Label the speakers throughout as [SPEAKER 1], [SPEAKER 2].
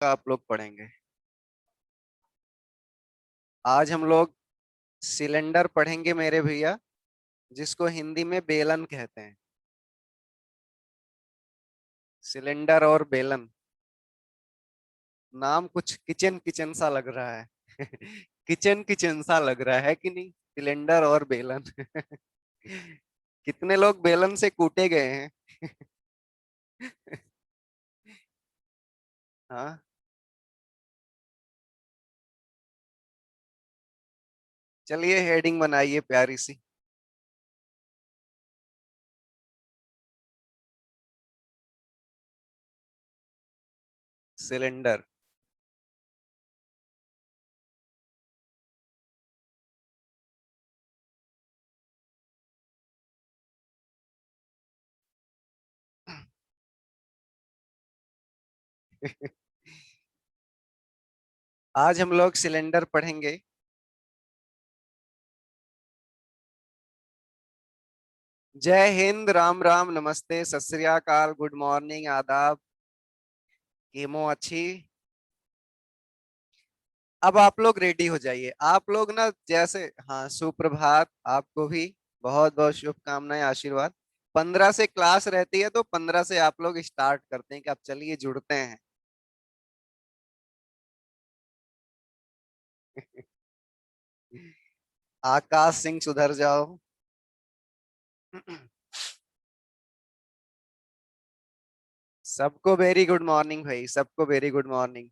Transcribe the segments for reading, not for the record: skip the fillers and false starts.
[SPEAKER 1] का आप लोग पढ़ेंगे। आज हम लोग सिलेंडर पढ़ेंगे मेरे भैया, जिसको हिंदी में बेलन कहते हैं। सिलेंडर और बेलन, नाम कुछ किचन किचन सा लग रहा है। किचन किचन सा लग रहा है कि नहीं, सिलेंडर और बेलन। कितने लोग बेलन से कूटे गए हैं। हाँ, चलिए हेडिंग बनाइए प्यारी सी। सिलेंडर। आज हम लोग सिलेंडर पढ़ेंगे। जय हिंद, राम राम, नमस्ते, सत श्री अकाल, गुड मॉर्निंग, आदाब, केमो अच्छी। अब आप लोग रेडी हो जाइए। आप लोग ना जैसे, हाँ, सुप्रभात आपको भी। बहुत बहुत शुभकामनाएं, आशीर्वाद। 15 से क्लास रहती है, तो 15 से आप लोग स्टार्ट करते हैं कि आप चलिए जुड़ते हैं। आकाश सिंह सुधर जाओ। सबको वेरी गुड मॉर्निंग भाई, सबको वेरी गुड मॉर्निंग।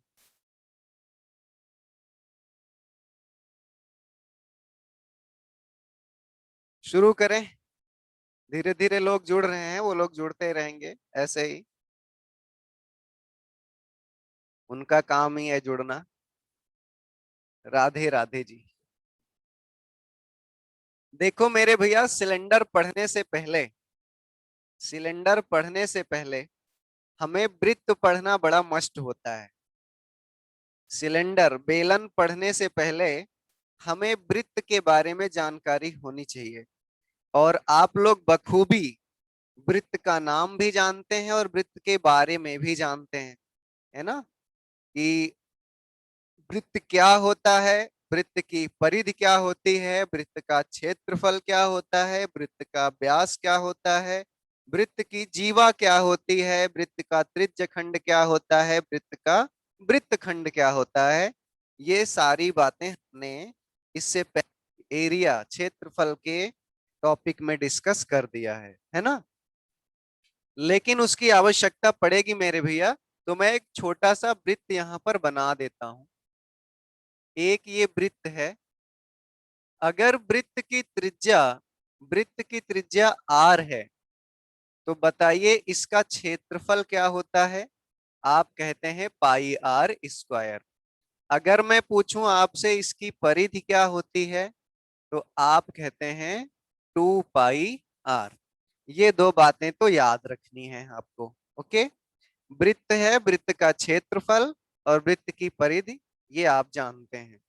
[SPEAKER 1] शुरू करें। धीरे धीरे लोग जुड़ रहे हैं, वो लोग जुड़ते रहेंगे ऐसे ही। उनका काम ही है जुड़ना। राधे राधे जी। देखो मेरे भैया, सिलेंडर पढ़ने से पहले हमें वृत्त पढ़ना बड़ा मस्ट होता है। सिलेंडर बेलन पढ़ने से पहले हमें वृत्त के बारे में जानकारी होनी चाहिए। और आप लोग बखूबी वृत्त का नाम भी जानते हैं और वृत्त के बारे में भी जानते हैं, है ना, कि वृत्त क्या होता है, वृत्त की परिधि क्या होती है, वृत्त का क्षेत्रफल क्या होता है, वृत्त का व्यास क्या होता है, वृत्त की जीवा क्या होती है, वृत्त का त्रिज्य खंड क्या होता है, वृत्त का वृत्त खंड क्या होता है। ये सारी बातें हमने इससे पहले एरिया, क्षेत्रफल के टॉपिक में डिस्कस कर दिया है ना। लेकिन उसकी आवश्यकता पड़ेगी मेरे भैया, तो मैं एक छोटा सा वृत्त यहाँ पर बना देता हूं। एक ये वृत्त है। अगर वृत्त की त्रिज्या आर है, तो बताइए इसका क्षेत्रफल क्या होता है। आप कहते हैं पाई आर स्क्वायर। अगर मैं पूछूं आपसे इसकी परिधि क्या होती है, तो आप कहते हैं 2 पाई आर। ये दो बातें तो याद रखनी है आपको। ओके। वृत्त है, वृत्त का क्षेत्रफल और वृत्त की परिधि, ये आप जानते हैं।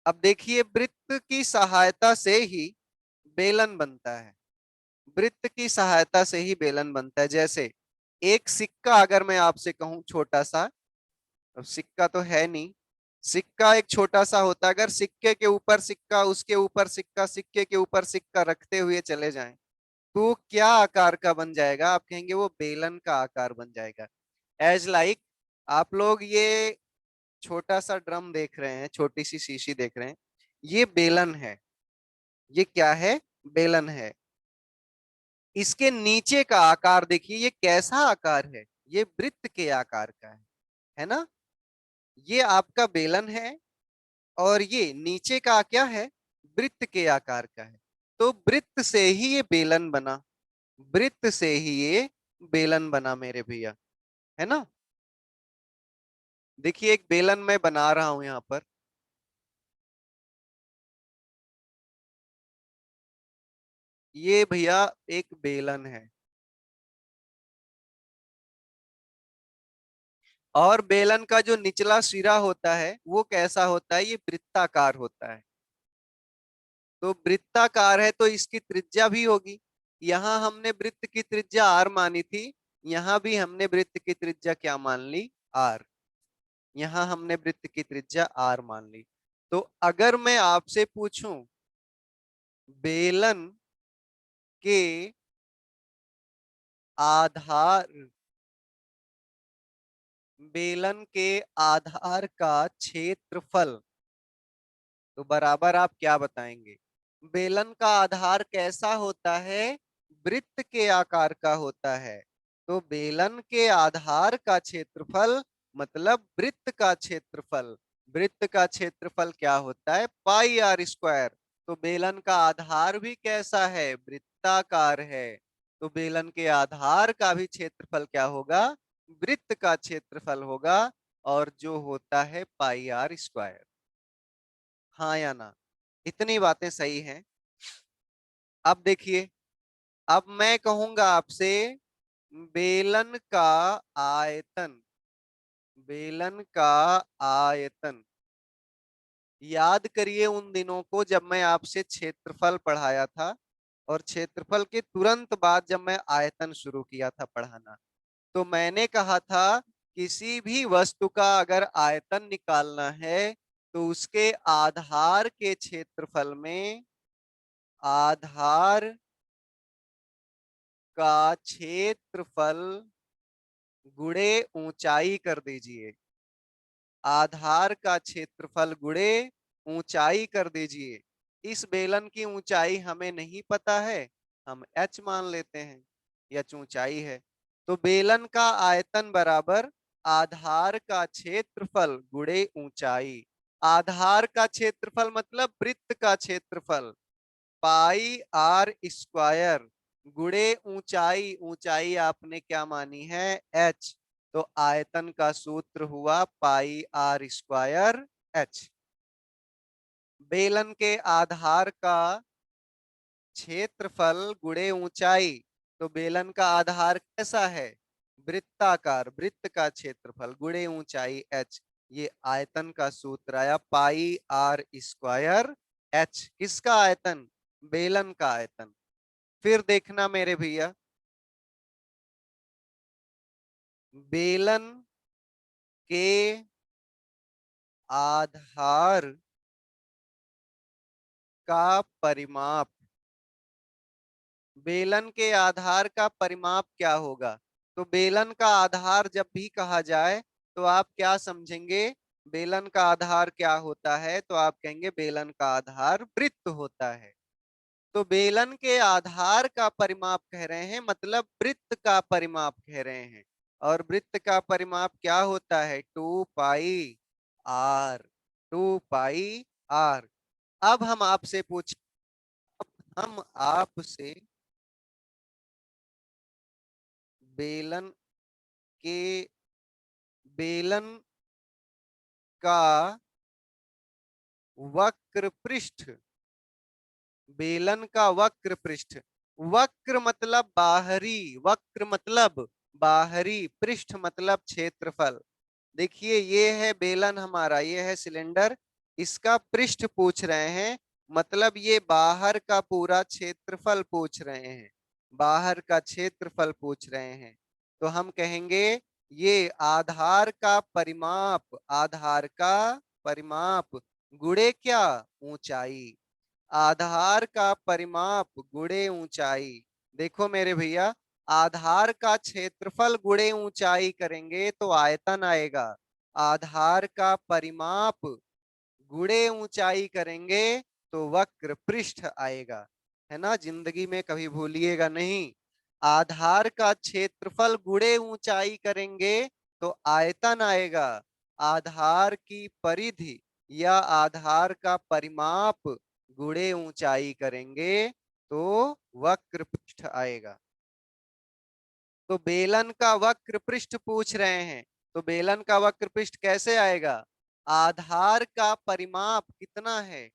[SPEAKER 1] अब देखिए, वृत्त की सहायता से ही बेलन बनता है। वृत्त की सहायता से ही बेलन बनता है। जैसे एक सिक्का, अगर मैं आपसे कहूं छोटा सा, अब सिक्का तो है नहीं, सिक्का एक छोटा सा होता है। अगर सिक्के के ऊपर सिक्का, उसके ऊपर सिक्का, सिक्के के ऊपर सिक्का रखते हुए चले जाएं, तो वो क्या आकार का बन जाएगा? आप कहेंगे वो बेलन का आकार बन जाएगा। एज लाइक, आप लोग ये छोटा सा ड्रम देख रहे हैं, छोटी सी शीशी देख रहे हैं, ये बेलन है। ये क्या है? बेलन है। इसके नीचे का आकार देखिए, ये कैसा आकार है? ये वृत्त के आकार का है ना। ये आपका बेलन है, और ये नीचे का क्या है? वृत्त के आकार का है। तो वृत्त से ही ये बेलन बना। वृत्त से ही ये बेलन बना मेरे भैया, है ना। देखिए एक बेलन मैं बना रहा हूं यहां पर। ये भैया एक बेलन है। और बेलन का जो निचला सिरा होता है वो कैसा होता है? ये वृत्ताकार होता है। तो वृत्ताकार है तो इसकी त्रिज्या भी होगी। यहां हमने वृत्त की त्रिज्या आर मानी थी, यहां भी हमने वृत्त की त्रिज्या क्या मान ली? आर। यहां हमने वृत्त की त्रिज्या आर मान ली। तो अगर मैं आपसे पूछूं बेलन के आधार बेलन के आधार का क्षेत्रफल, तो बराबर आप क्या बताएंगे? बेलन का आधार कैसा होता है? वृत्त के आकार का होता है। तो बेलन के आधार का क्षेत्रफल मतलब वृत्त का क्षेत्रफल। वृत्त का क्षेत्रफल क्या होता है? Pi r square. तो बेलन का आधार भी कैसा है? वृत्ताकार है। तो बेलन के आधार का भी क्षेत्रफल क्या होगा? वृत्त का क्षेत्रफल होगा, और जो होता है पाई आर स्क्वायर। हाँ या ना? इतनी बातें सही हैं। अब देखिए, अब मैं कहूंगा आपसे बेलन का आयतन। बेलन का आयतन याद करिए उन दिनों को जब मैं आपसे क्षेत्रफल पढ़ाया था, और क्षेत्रफल के तुरंत बाद जब मैं आयतन शुरू किया था पढ़ाना। तो मैंने कहा था किसी भी वस्तु का अगर आयतन निकालना है तो उसके आधार के क्षेत्रफल में आधार का क्षेत्रफल गुणे ऊंचाई कर दीजिए। आधार का क्षेत्रफल गुणे ऊंचाई कर दीजिए। इस बेलन की ऊंचाई हमें नहीं पता है, हम h मान लेते हैं। h ऊंचाई है। तो बेलन का आयतन बराबर आधार का क्षेत्रफल गुणे ऊंचाई। आधार का क्षेत्रफल मतलब वृत्त का क्षेत्रफल पाई आर स्क्वायर गुणे ऊंचाई। ऊंचाई आपने क्या मानी है? h। तो आयतन का सूत्र हुआ पाई आर स्क्वायर h। बेलन के आधार का क्षेत्रफल गुणे ऊंचाई। तो बेलन का आधार कैसा है? वृत्ताकार। वृत्त का क्षेत्रफल गुणे ऊंचाई h। ये आयतन का सूत्र आया पाई आर स्क्वायर h। किसका आयतन? बेलन का आयतन। फिर देखना मेरे भैया, बेलन के आधार का परिमाप। बेलन के आधार का परिमाप क्या होगा? तो बेलन का आधार जब भी कहा जाए तो आप क्या समझेंगे? बेलन का आधार क्या होता है? तो आप कहेंगे बेलन का आधार वृत्त होता है। तो बेलन के आधार का परिमाप कह रहे हैं मतलब वृत्त का परिमाप कह रहे हैं। और वृत्त का परिमाप क्या होता है? 2 पाई आर। 2 pi are. अब हम आपसे पूछ हम आपसे बेलन के बेलन का वक्र पृष्ठ। बेलन का वक्र पृष्ठ। वक्र मतलब बाहरी। वक्र मतलब बाहरी, पृष्ठ मतलब क्षेत्रफल। देखिए ये है बेलन हमारा, ये है सिलेंडर। इसका पृष्ठ पूछ रहे हैं, मतलब ये बाहर का पूरा क्षेत्रफल पूछ रहे हैं। बाहर का क्षेत्रफल पूछ रहे हैं। तो हम कहेंगे ये आधार का परिमाप। आधार का परिमाप गुणे क्या? ऊंचाई। आधार का परिमाप गुणे ऊंचाई। देखो मेरे भैया, आधार का क्षेत्रफल गुणे ऊंचाई करेंगे तो आयतन आएगा। आधार का परिमाप गुणे ऊंचाई करेंगे तो वक्र पृष्ठ आएगा। है ना? जिंदगी में कभी भूलिएगा नहीं। आधार का क्षेत्रफल गुणे ऊंचाई करेंगे तो आयतन आएगा। आधार की परिधि या आधार का परिमाप गुणे ऊंचाई करेंगे तो वक्र पृष्ठ आएगा। तो बेलन का वक्र पृष्ठ पूछ रहे हैं, तो बेलन का वक्र पृष्ठ कैसे आएगा? आधार का परिमाप कितना है?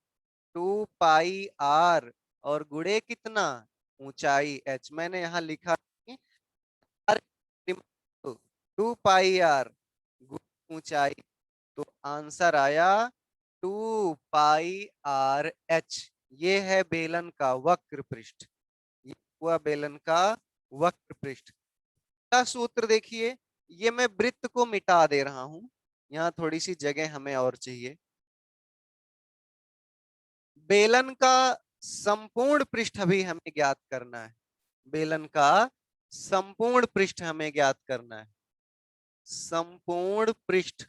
[SPEAKER 1] 2 पाई आर, और गुणे कितना? ऊंचाई h। मैंने यहां लिखा 2 पाई आर ऊंचाई। तो आंसर आया 2 पाई आर h। ये है बेलन का वक्र पृष्ठ। ये हुआ बेलन का वक्र पृष्ठ का सूत्र। देखिए ये मैं वृत्त को मिटा दे रहा हूं, यहाँ थोड़ी सी जगह हमें और चाहिए। बेलन का संपूर्ण पृष्ठ भी हमें ज्ञात करना है। बेलन का संपूर्ण पृष्ठ हमें ज्ञात करना है। संपूर्ण पृष्ठ।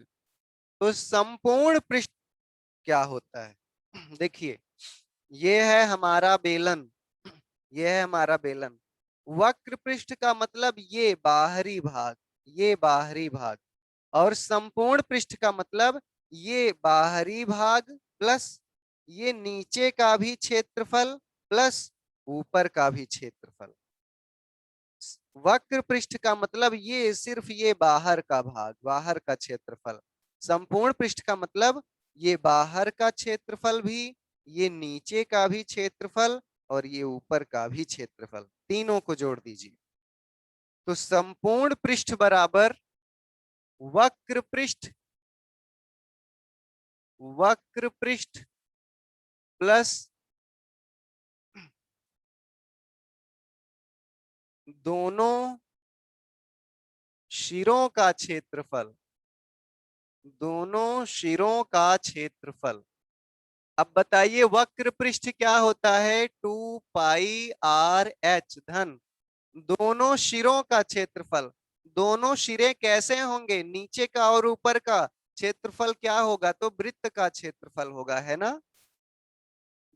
[SPEAKER 1] तो संपूर्ण पृष्ठ क्या होता है? देखिए, ये है हमारा बेलन, ये है हमारा बेलन। वक्र पृष्ठ का मतलब ये बाहरी भाग, ये बाहरी भाग। और संपूर्ण पृष्ठ का मतलब ये बाहरी भाग प्लस ये नीचे का भी क्षेत्रफल प्लस ऊपर का भी क्षेत्रफल। वक्र पृष्ठ का मतलब ये सिर्फ ये बाहर का भाग, बाहर का क्षेत्रफल। संपूर्ण पृष्ठ का मतलब ये बाहर का क्षेत्रफल भी, ये नीचे का भी क्षेत्रफल और ये ऊपर का भी क्षेत्रफल, तीनों को जोड़ दीजिए। तो संपूर्ण पृष्ठ बराबर वक्र पृष्ठ, वक्र पृष्ठ प्लस दोनों शिरों का क्षेत्रफल, दोनों शिरों का क्षेत्रफल। अब बताइए वक्र पृष्ठ क्या होता है? 2 पाई r h धन दोनों शिरों का क्षेत्रफल। दोनों सिरे कैसे होंगे? नीचे का और ऊपर का क्षेत्रफल क्या होगा? तो वृत्त का क्षेत्रफल होगा, है ना।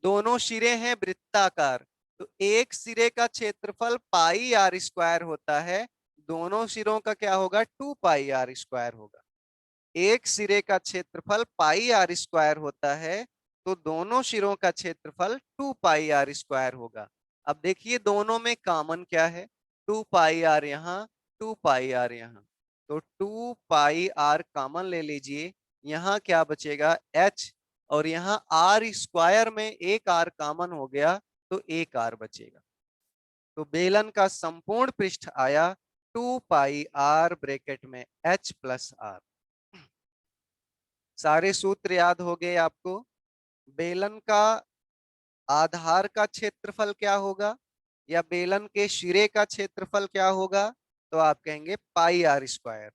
[SPEAKER 1] दोनों सिरे हैं वृत्ताकार, तो एक सिरे का क्षेत्रफल पाई आर स्क्वायर होता है, दोनों सिरों का क्या होगा? 2 पाई r स्क्वायर होगा। एक सिरे का क्षेत्रफल पाई आर स्क्वायर होता है, तो दोनों सिरों का क्षेत्रफल 2 पाई r स्क्वायर होगा। अब देखिए दोनों में कॉमन क्या है? 2 पाई r यहाँ, 2 पाई r यहाँ, तो 2 पाई r कॉमन ले लीजिए। यहाँ क्या बचेगा? h। और यहाँ आर स्क्वायर में एक r कॉमन हो गया, तो एक r बचेगा। तो बेलन का संपूर्ण पृष्ठ आया 2 पाई r ब्रैकेट में h प्लस r। सारे सूत्र याद हो गए आपको। बेलन का आधार का क्षेत्रफल क्या होगा, या बेलन के सिरे का क्षेत्रफल क्या होगा? तो आप कहेंगे पाई r स्क्वायर।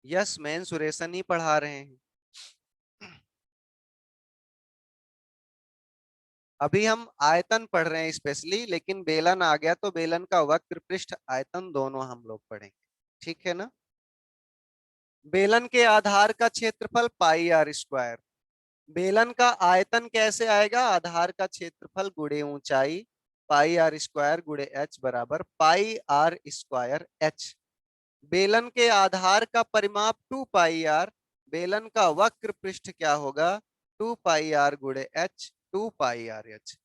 [SPEAKER 1] यस मैन, सुरेशन ही पढ़ा रहे हैं। अभी हम आयतन पढ़ रहे हैं स्पेशली, लेकिन बेलन आ गया तो बेलन का वक्र पृष्ठ आयतन दोनों हम लोग पढ़ेंगे, ठीक है ना। बेलन के आधार का क्षेत्रफल पाई r स्क्वायर। बेलन का आयतन कैसे आएगा? आधार का क्षेत्रफल गुणे ऊंचाई, पाई r स्क्वायर गुणे h बराबर पाई r स्क्वायर h। बेलन के आधार का परिमाप 2 पाई r, बेलन का वक्र पृष्ठ क्या होगा? 2 पाई r गुणे h, 2 पाई r h।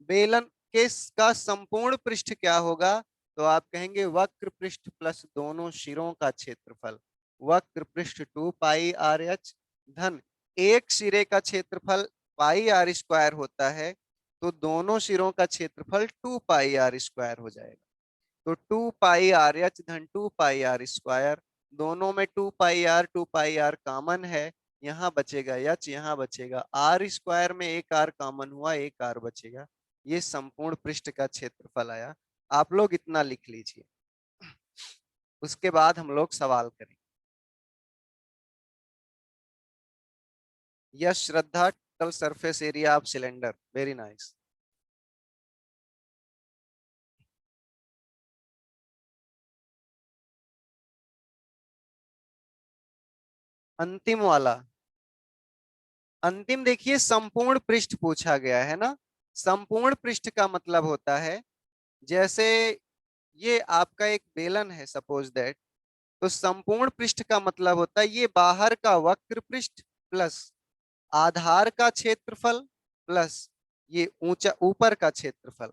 [SPEAKER 1] बेलन के का संपूर्ण पृष्ठ क्या होगा? तो आप कहेंगे वक्र पृष्ठ प्लस दोनों सिरों का क्षेत्रफल। वक्र पृष्ठ 2 पाई r h धन एक सिरे का क्षेत्रफल पाई r स्क्वायर होता है, तो दोनों सिरों का क्षेत्रफल 2 पाई r स्क्वायर हो जाएगा। तो 2 पाई r h धन 2 पाई r स्क्वायर, दोनों में 2 पाई r कॉमन है, यहाँ बचेगा h, यहाँ बचेगा r स्क्वायर में एक r कॉमन हुआ, एक r बचेगा। ये संपूर्ण पृष्ठ का क्षेत्रफल आया। आप लोग इतना लिख लीजिए, उसके बाद हम लोग सवाल करें। Yash Shraddha, total surface area of cylinder, very nice. अंतिम वाला, अंतिम देखिए संपूर्ण पृष्ठ पूछा गया है ना। संपूर्ण पृष्ठ का मतलब होता है, जैसे ये आपका एक बेलन है सपोज दैट, तो संपूर्ण पृष्ठ का मतलब होता है ये बाहर का वक्र पृष्ठ प्लस आधार का क्षेत्रफल प्लस ये ऊंचा ऊपर का क्षेत्रफल।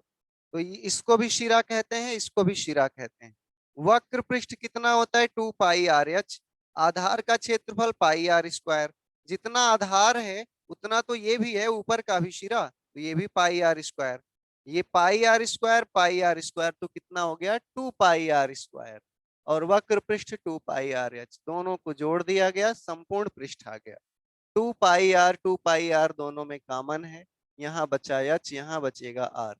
[SPEAKER 1] तो ये इसको भी शिरा कहते हैं, इसको भी शिरा कहते हैं। वक्र पृष्ठ कितना होता है? 2 पाई r h। आधार का क्षेत्रफल पाई r स्क्वायर। जितना आधार है उतना तो ये भी है, ऊपर का भी शिरा, तो ये भी पाई r स्क्वायर। ये पाई r स्क्वायर तो कितना हो गया? 2 पाई r स्क्वायर। और वक्र पृष्ठ 2 पाई r h, दोनों को जोड़ दिया गया, संपूर्ण पृष्ठ आ गया। 2 पाई r दोनों में कॉमन है, यहाँ बचा h, यहाँ बचेगा r।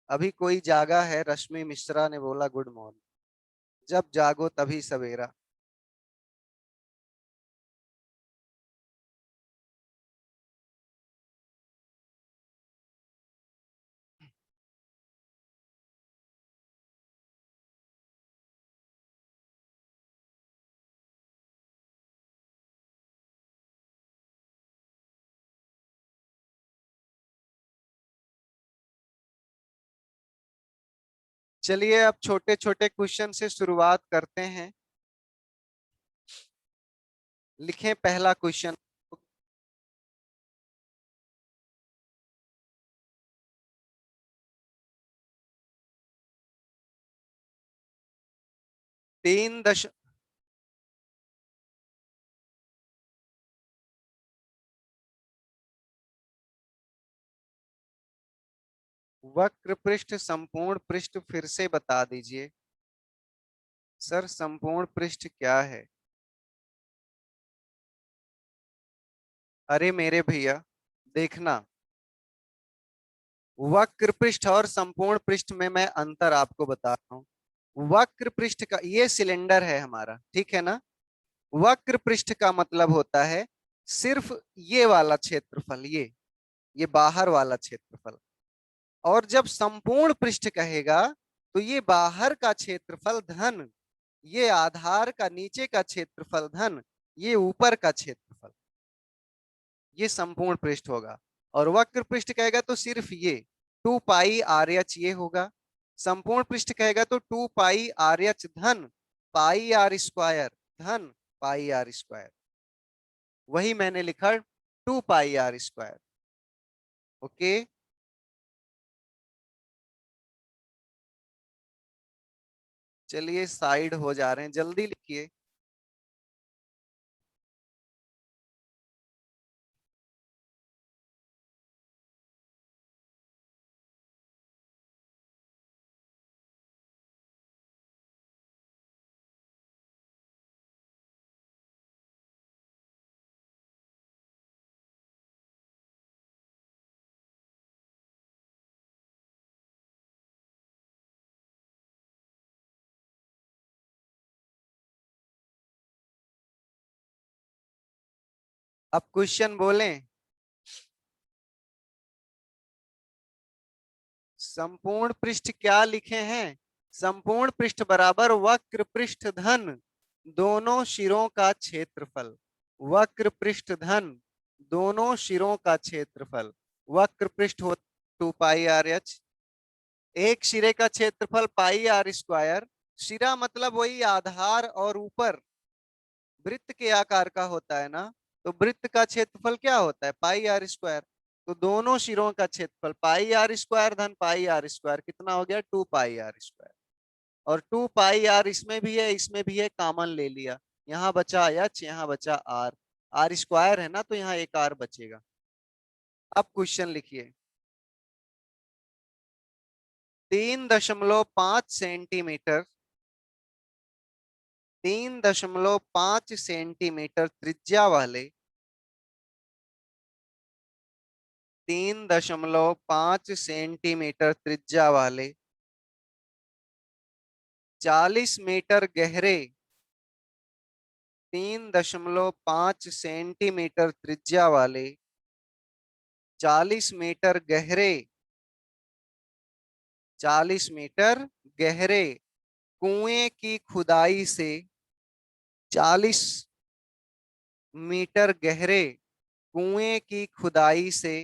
[SPEAKER 1] अभी कोई जागा है, रश्मि मिश्रा ने बोला गुड मॉर्निंग। जब जागो तभी सवेरा। चलिए अब छोटे छोटे क्वेश्चन से शुरुआत करते हैं। लिखें पहला क्वेश्चन। तीन दश वक्र पृष्ठ संपूर्ण पृष्ठ फिर से बता दीजिए। सर संपूर्ण पृष्ठ क्या है? अरे मेरे भैया, देखना, वक्र पृष्ठ और संपूर्ण पृष्ठ में मैं अंतर आपको बता रहा हूँ। वक्र पृष्ठ का ये सिलेंडर है हमारा, ठीक है ना। वक्र पृष्ठ का मतलब होता है सिर्फ ये वाला क्षेत्रफल, ये बाहर वाला क्षेत्रफल। और जब संपूर्ण पृष्ठ कहेगा तो ये बाहर का क्षेत्रफल धन ये आधार का नीचे का क्षेत्रफल धन ये ऊपर का क्षेत्रफल, ये संपूर्ण पृष्ठ होगा। और वक्र पृष्ठ कहेगा तो सिर्फ ये 2 पाई आर एच ये होगा। संपूर्ण पृष्ठ कहेगा तो 2 पाई आर एच धन पाई आर स्क्वायर, धन पाई आर स्क्वायर। वही मैंने लिखा 2 पाई आर स्क्वायर। ओके। चलिए साइड हो जा रहे हैं, जल्दी लिखिए। अब क्वेश्चन बोलें। संपूर्ण पृष्ठ क्या लिखे हैं? संपूर्ण पृष्ठ बराबर वक्र पृष्ठ धन दोनों सिरों का क्षेत्रफल। वक्र पृष्ठ धन दोनों सिरों का क्षेत्रफल। वक्र पृष्ठ हो 2 पाई आर एच। एक सिरे का क्षेत्रफल पाई आर स्क्वायर। सिरा मतलब वही आधार और ऊपर वृत्त के आकार का होता है ना। तो वृत्त का क्षेत्रफल क्या होता है? Pi r square. तो दोनों सिरों का क्षेत्रफल पाई आर स्क्वायर धन पाई आर स्क्वायर कितना हो गया? 2 पाई आर स्क्वायर। और 2 पाई आर इसमें भी है इसमें भी है, कॉमन ले लिया। यहाँ बचा एच, यहाँ बचा आर। आर स्क्वायर है ना तो यहाँ एक आर बचेगा। अब क्वेश्चन लिखिए। 3.5 सेंटीमीटर 3.5 सेंटीमीटर त्रिज्या वाले 3.5 सेंटीमीटर त्रिज्या वाले 40 मीटर गहरे 3.5 सेंटीमीटर त्रिज्या वाले 40 मीटर गहरे 40 मीटर गहरे कुएं की खुदाई से 40 मीटर गहरे कुएं की खुदाई से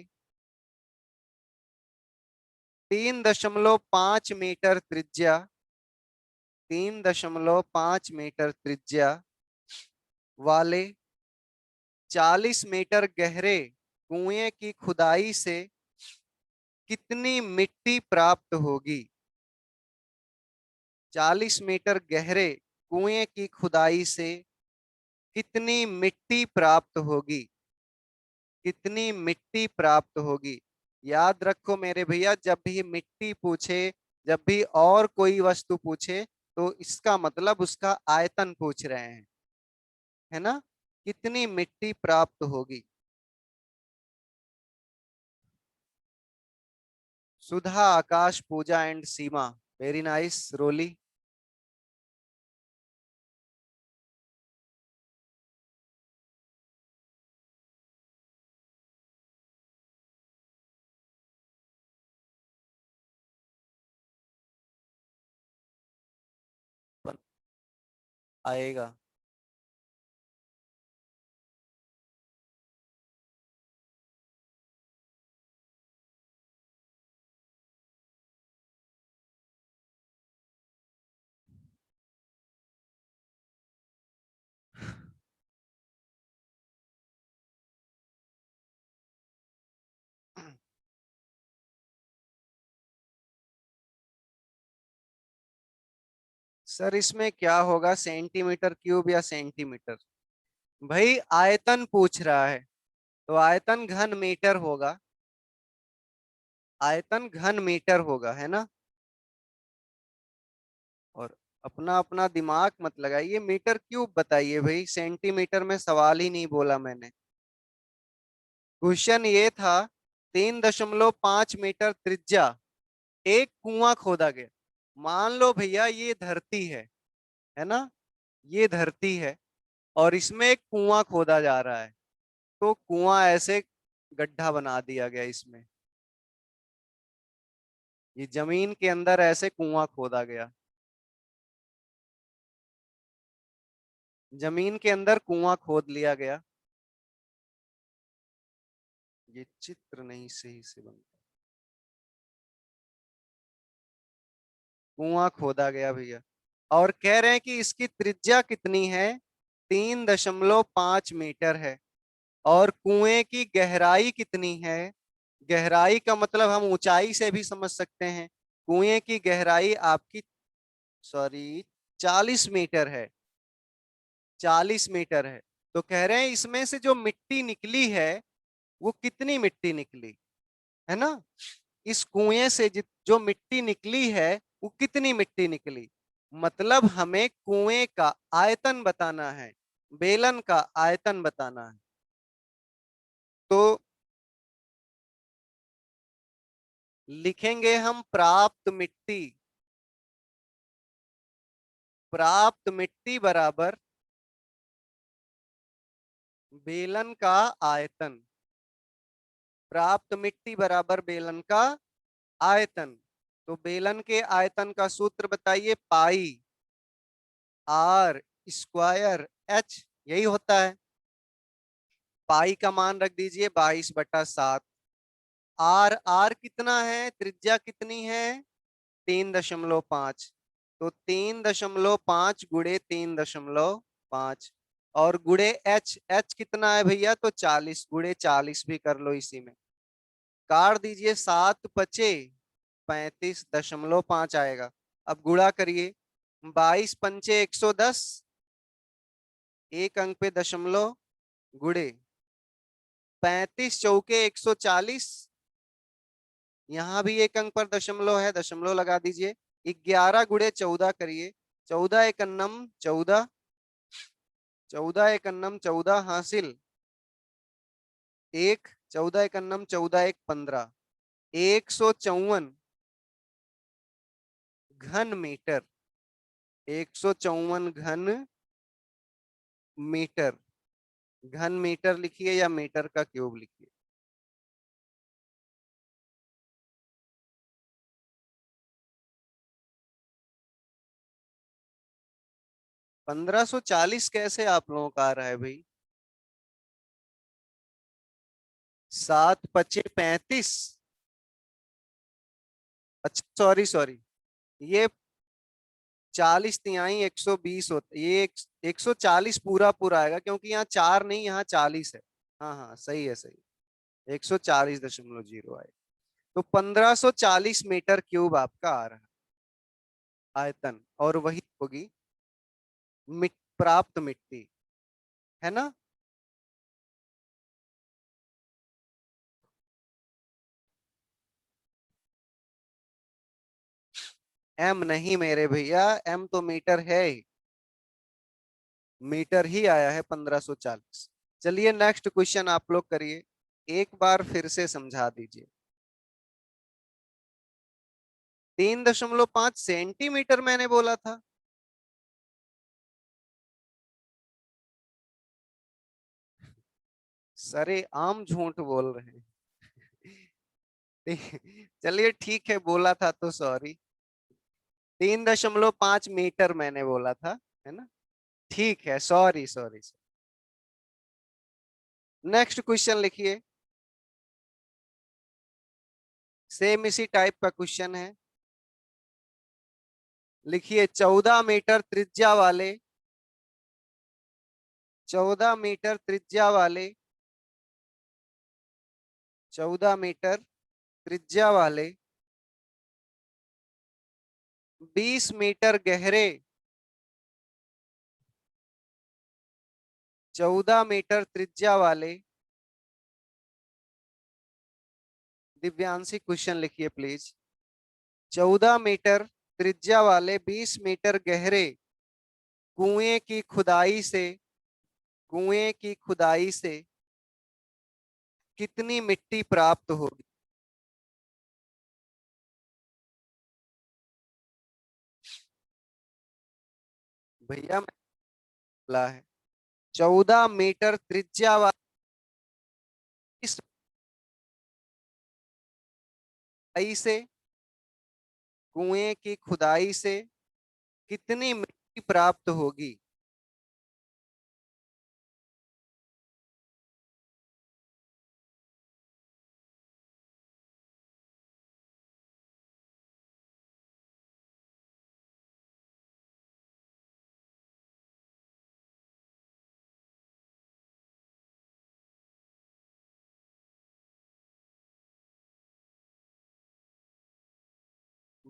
[SPEAKER 1] 3.5 मीटर त्रिज्या 3.5 मीटर त्रिज्या वाले 40 मीटर गहरे कुएं की खुदाई से कितनी मिट्टी प्राप्त होगी? 40 मीटर गहरे कुएं की खुदाई से कितनी मिट्टी प्राप्त होगी? कितनी मिट्टी प्राप्त होगी? याद रखो मेरे भैया, जब भी मिट्टी पूछे, जब भी और कोई वस्तु पूछे, तो इसका मतलब उसका आयतन पूछ रहे हैं, है ना। कितनी मिट्टी प्राप्त होगी? सुधा, आकाश, पूजा एंड सीमा। वेरी नाइस रोली। आएगा। सर इसमें क्या होगा, सेंटीमीटर क्यूब या सेंटीमीटर? भाई आयतन पूछ रहा है, तो आयतन घन मीटर होगा। आयतन घन मीटर होगा, है ना। और अपना अपना दिमाग मत लगाइए, मीटर क्यूब बताइए भाई, सेंटीमीटर में सवाल ही नहीं बोला मैंने। क्वेश्चन ये था, 3.5 मीटर त्रिज्या एक कुआं खोदा गया। मान लो भैया ये धरती है ना, ये धरती है, और इसमें एक कुआं खोदा जा रहा है। तो कुआं ऐसे गड्ढा बना दिया गया इसमें, ये जमीन के अंदर ऐसे कुआं खोदा गया। जमीन के अंदर कुआं खोद लिया गया। ये चित्र नहीं सही से बन, कुआं खोदा गया भैया, और कह रहे हैं कि इसकी त्रिज्या कितनी है, 3.5 मीटर है। और कुएं की गहराई कितनी है? गहराई का मतलब हम ऊंचाई से भी समझ सकते हैं। कुएं की गहराई आपकी, सॉरी, 40 मीटर है। 40 मीटर है। तो कह रहे हैं इसमें से जो मिट्टी निकली है, वो कितनी मिट्टी निकली, है ना। इस कुएं से जो मिट्टी निकली है, वो कितनी मिट्टी निकली। मतलब हमें कुएं का आयतन बताना है, बेलन का आयतन बताना है। तो लिखेंगे हम प्राप्त मिट्टी। प्राप्त मिट्टी बराबर बेलन का आयतन। प्राप्त मिट्टी बराबर बेलन का आयतन। तो बेलन के आयतन का सूत्र बताइए, पाई आर स्क्वायर एच, यही होता है। पाई का मान रख दीजिए 22/7। आर आर कितना है, त्रिज्या कितनी है, 3.5। तो 3.5 गुड़े 3.5, और गुड़े एच, एच कितना है भैया, तो 40, गुड़े 40 भी कर लो इसी में। काट दीजिए, 7×5 = 35.5 आएगा। अब गुणा करिए, 22×5 = 110, एक अंक पे दशमलव, गुड़े 35×4 = 140, यहाँ भी एक अंक पर दशमलव है, दशमलव लगा दीजिए। 11×14 करिए, 14 × 1 = 14, 14 × 1 = 14 हासिल, एक, 14 × 1 = 14, 1 = 15, 154 घन मीटर। 154 घन मीटर। घन मीटर लिखिए या मीटर का क्यूब लिखिए। 1540 कैसे आप लोगों का आ रहा है भाई? 7×5 = 35। अच्छा, सॉरी सॉरी, ये 40 × 120 होता, ये 140 पूरा पूरा आएगा, क्योंकि यहाँ 4 नहीं, यहाँ 40 है। हाँ हाँ, सही है सही, 140.0 आए। तो 1540 मीटर क्यूब आपका आ रहा है आयतन, और वही होगी प्राप्त मिट्टी, है ना। एम नहीं मेरे भैया, एम तो मीटर है ही, मीटर ही आया है 1540। चलिए नेक्स्ट क्वेश्चन आप लोग करिए, एक बार फिर से समझा दीजिए। 3.5 सेंटीमीटर मैंने बोला था। सरे आम झूठ बोल रहे हैं। चलिए ठीक है, बोला था तो सॉरी। 3.5 मीटर मैंने बोला था, है ना। ठीक है, सॉरी सॉरी। नेक्स्ट क्वेश्चन लिखिए। सेम इसी टाइप का क्वेश्चन है। लिखिए 14 मीटर त्रिज्या वाले, 14 मीटर त्रिज्या वाले, 14 मीटर त्रिज्या वाले 20 मीटर गहरे, 14 मीटर त्रिज्या वाले, दिव्यांशी क्वेश्चन लिखिए प्लीज। 14 मीटर त्रिज्या वाले 20 मीटर गहरे कुएं की खुदाई से, कुएं की खुदाई से कितनी मिट्टी प्राप्त होगी? भैया मैं बोला है 14 मीटर त्रिज्या वाली इस खुदाई से, कुएं की खुदाई से कितनी मिट्टी प्राप्त होगी?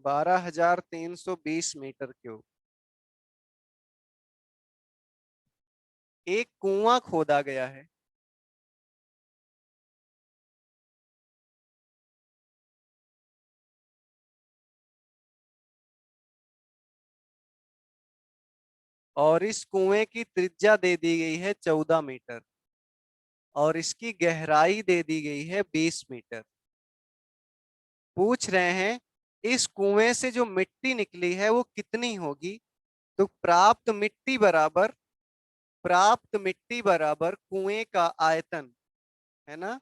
[SPEAKER 1] 12,320 मीटर क्यूब। एक कुआं खोदा गया है, और इस कुएं की त्रिज्या दे दी गई है 14 मीटर, और इसकी गहराई दे दी गई है 20 मीटर। पूछ रहे हैं इस कुएं से जो मिट्टी निकली है वो कितनी होगी? तो प्राप्त मिट्टी बराबर कुएं का आयतन, है ना।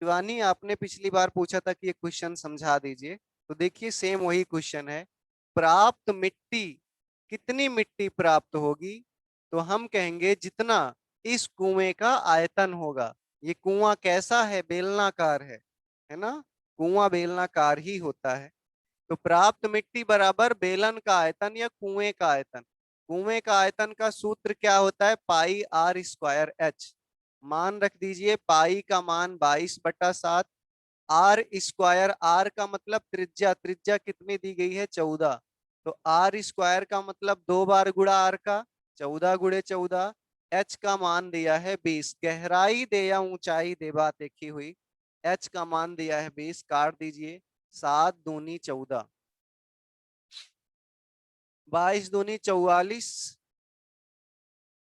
[SPEAKER 1] शिवानी, आपने पिछली बार पूछा था कि ये क्वेश्चन समझा दीजिए, तो देखिए सेम वही क्वेश्चन है। प्राप्त मिट्टी, कितनी मिट्टी प्राप्त होगी? तो हम कहेंगे जितना इस कुएं का आयतन होगा। ये कुआं कैसा है? बेलनाकार है ना। कुआं बेलनाकार ही होता है। तो प्राप्त मिट्टी बराबर बेलन का आयतन या कुएं का आयतन। कुएं का आयतन का सूत्र क्या होता है? Pi r square H. मान रख दीजिए, पाई का मान 22/7, आर स्क्वायर, आर का मतलब त्रिज्या, त्रिज्या कितनी दी गई है? 14। तो आर स्क्वायर का मतलब 2 बार गुणा आर का, 14 × 14। एच का मान दिया है 20। गहराई दे या ऊंचाई दे, बात एक ही हुई। एच का मान दिया है 20, काट दीजिए। 7 दूनी 14, 22 दूनी 44,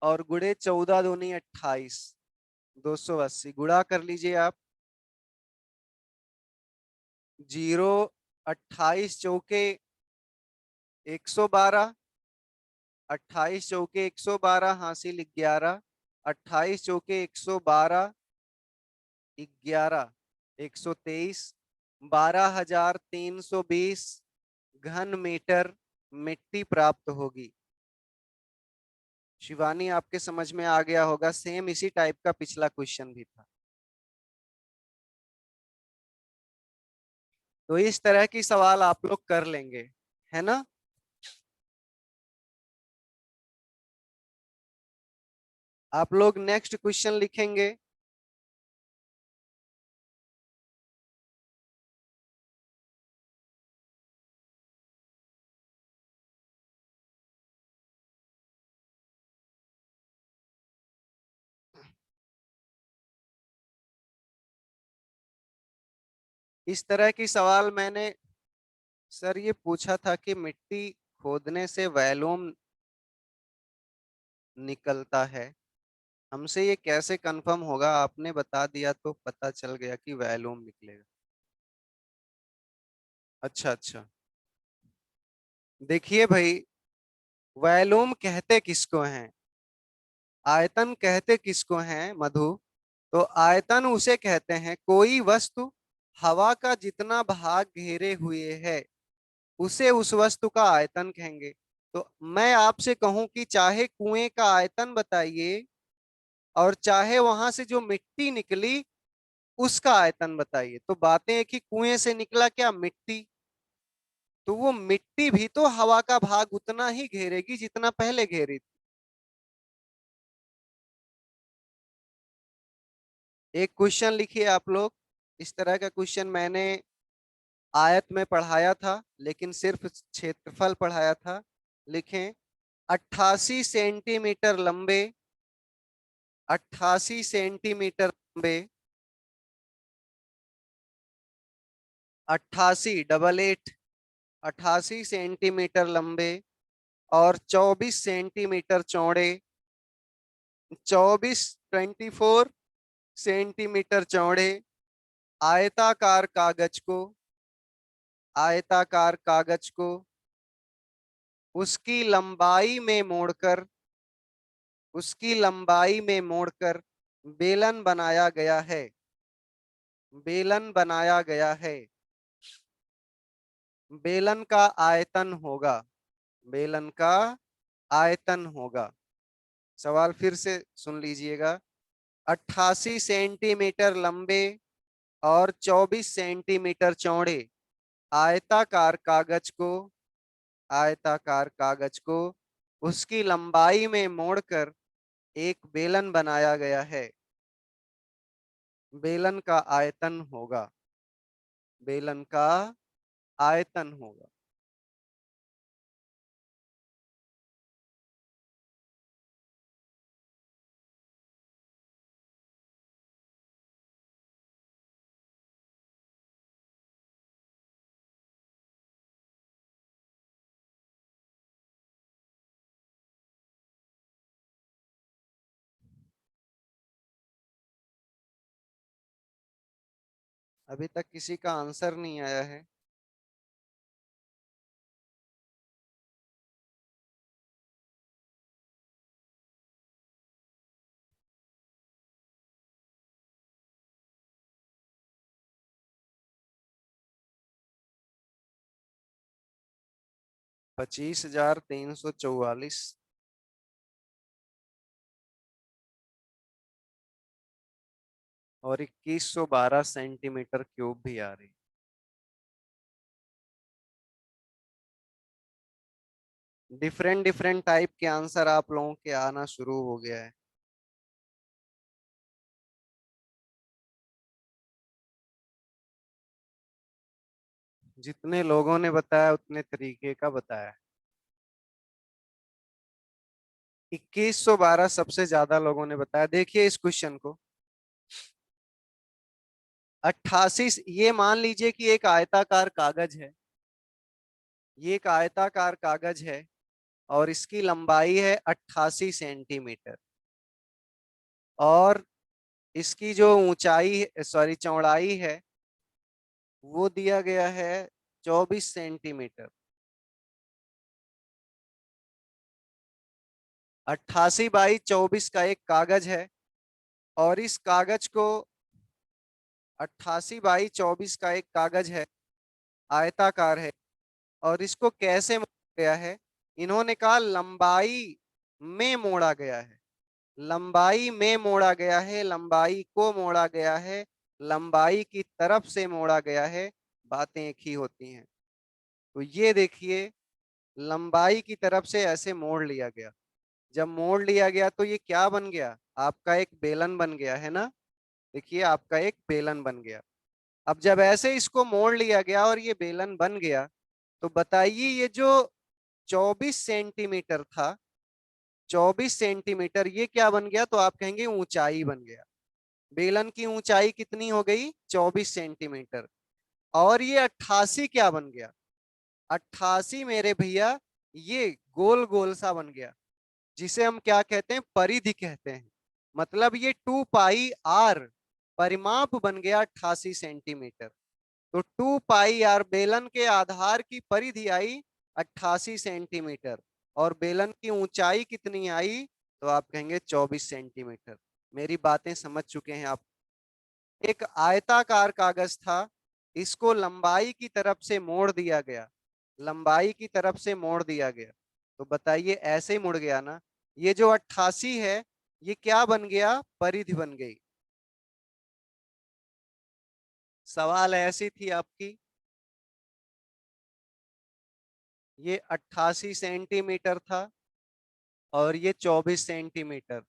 [SPEAKER 1] और गुड़े 14 दूनी 28, 280। गुणा कर लीजिए आप। 0, 28 चौके 112, 28 चौके 112 हासिल 11, 28 चौके 112, 11, 123, 12,320 घन मीटर मिट्टी प्राप्त होगी। शिवानी, आपके समझ में आ गया होगा, सेम इसी टाइप का पिछला क्वेश्चन भी था। तो इस तरह की सवाल आप लोग कर लेंगे, है ना। आप लोग नेक्स्ट क्वेश्चन लिखेंगे। इस तरह की सवाल मैंने सर ये पूछा था कि मिट्टी खोदने से वैलोम निकलता है, हमसे ये कैसे कंफर्म होगा? आपने बता दिया तो पता चल गया कि वैलोम निकलेगा। अच्छा अच्छा। देखिए भाई, वॉल्यूम कहते किसको हैं, आयतन कहते किसको हैं मधु? तो आयतन उसे कहते हैं कोई वस्तु हवा का जितना भाग घेरे हुए है, उसे उस वस्तु का आयतन कहेंगे। तो मैं आपसे कहूं कि चाहे कुएं का आयतन बताइए और चाहे वहां से जो मिट्टी निकली उसका आयतन बताइए, तो बातें एक ही, कुएं से निकला क्या, मिट्टी, तो वो मिट्टी भी तो हवा का भाग उतना ही घेरेगी जितना पहले घेरी थी। एक क्वेश्चन लिखिए आप लोग, इस तरह का क्वेश्चन मैंने आयत में पढ़ाया था लेकिन सिर्फ क्षेत्रफल पढ़ाया था। लिखें, 88 सेंटीमीटर लंबे, 88 सेंटीमीटर लंबे, 88 88 सेंटीमीटर लंबे और 24 सेंटीमीटर चौड़े, 24 चौड़े आयताकार कागज को, आयताकार कागज को उसकी लंबाई में मोड़कर, उसकी लंबाई में मोड़कर बेलन बनाया गया है, बेलन बनाया गया है। बेलन का आयतन होगा, बेलन का आयतन होगा। सवाल फिर से सुन लीजिएगा, 88 सेंटीमीटर लंबे और 24 सेंटीमीटर चौड़े आयताकार कागज को, आयताकार कागज को उसकी लंबाई में मोड़कर एक बेलन बनाया गया है, बेलन का आयतन होगा, बेलन का आयतन होगा। अभी तक किसी का आंसर नहीं आया है। 25,344 और 2112 सेंटीमीटर क्यूब भी आ रही। डिफरेंट डिफरेंट टाइप के आंसर आप लोगों के आना शुरू हो गया है। जितने लोगों ने बताया उतने तरीके का बताया। 2112 सबसे ज्यादा लोगों ने बताया। देखिए इस क्वेश्चन को, 88, ये मान लीजिए कि एक आयताकार कागज है, ये एक आयताकार कागज है और इसकी लंबाई है 88 सेंटीमीटर, और इसकी जो ऊंचाई, सॉरी चौड़ाई है, वो दिया गया है 24 सेंटीमीटर। 88 बाई 24 का एक कागज है और इस कागज को, 88 बाई 24 का एक कागज है, आयताकार है, और इसको कैसे मोड़ा गया है? इन्होंने कहा लंबाई में मोड़ा गया है, लंबाई में मोड़ा गया है, लंबाई को मोड़ा गया है, लंबाई की तरफ से मोड़ा गया है, बातें एक ही होती हैं। तो ये देखिए, लंबाई की तरफ से ऐसे मोड़ लिया गया, जब मोड़ लिया गया तो ये क्या बन गया, आपका एक बेलन बन गया है ना। देखिए आपका एक बेलन बन गया। अब जब ऐसे इसको मोड़ लिया गया और ये बेलन बन गया, तो बताइए ये जो 24 सेंटीमीटर था, 24 सेंटीमीटर, ये क्या बन गया? तो आप कहेंगे ऊंचाई बन गया। बेलन की ऊंचाई कितनी हो गई? 24 सेंटीमीटर। और ये 88 क्या बन गया? 88 मेरे भैया, ये गोल गोल सा बन गया, जिसे हम क्या कहते हैं, परिधि कहते हैं। मतलब ये 2 पाई आर परिमाप बन गया 88 सेंटीमीटर। तो 2 पाई आर बेलन के आधार की परिधि आई 88 सेंटीमीटर। और बेलन की ऊंचाई कितनी आई? तो आप कहेंगे 24 सेंटीमीटर। मेरी बातें समझ चुके हैं आप? एक आयताकार कागज था, इसको लंबाई की तरफ से मोड़ दिया गया, लंबाई की तरफ से मोड़ दिया गया। तो बताइए, ऐसे ही मुड़ गया ना? ये जो 88 है, ये क्या बन गया? परिधि बन गई। सवाल ऐसी थी आपकी। ये 88 सेंटीमीटर था और ये 24 सेंटीमीटर।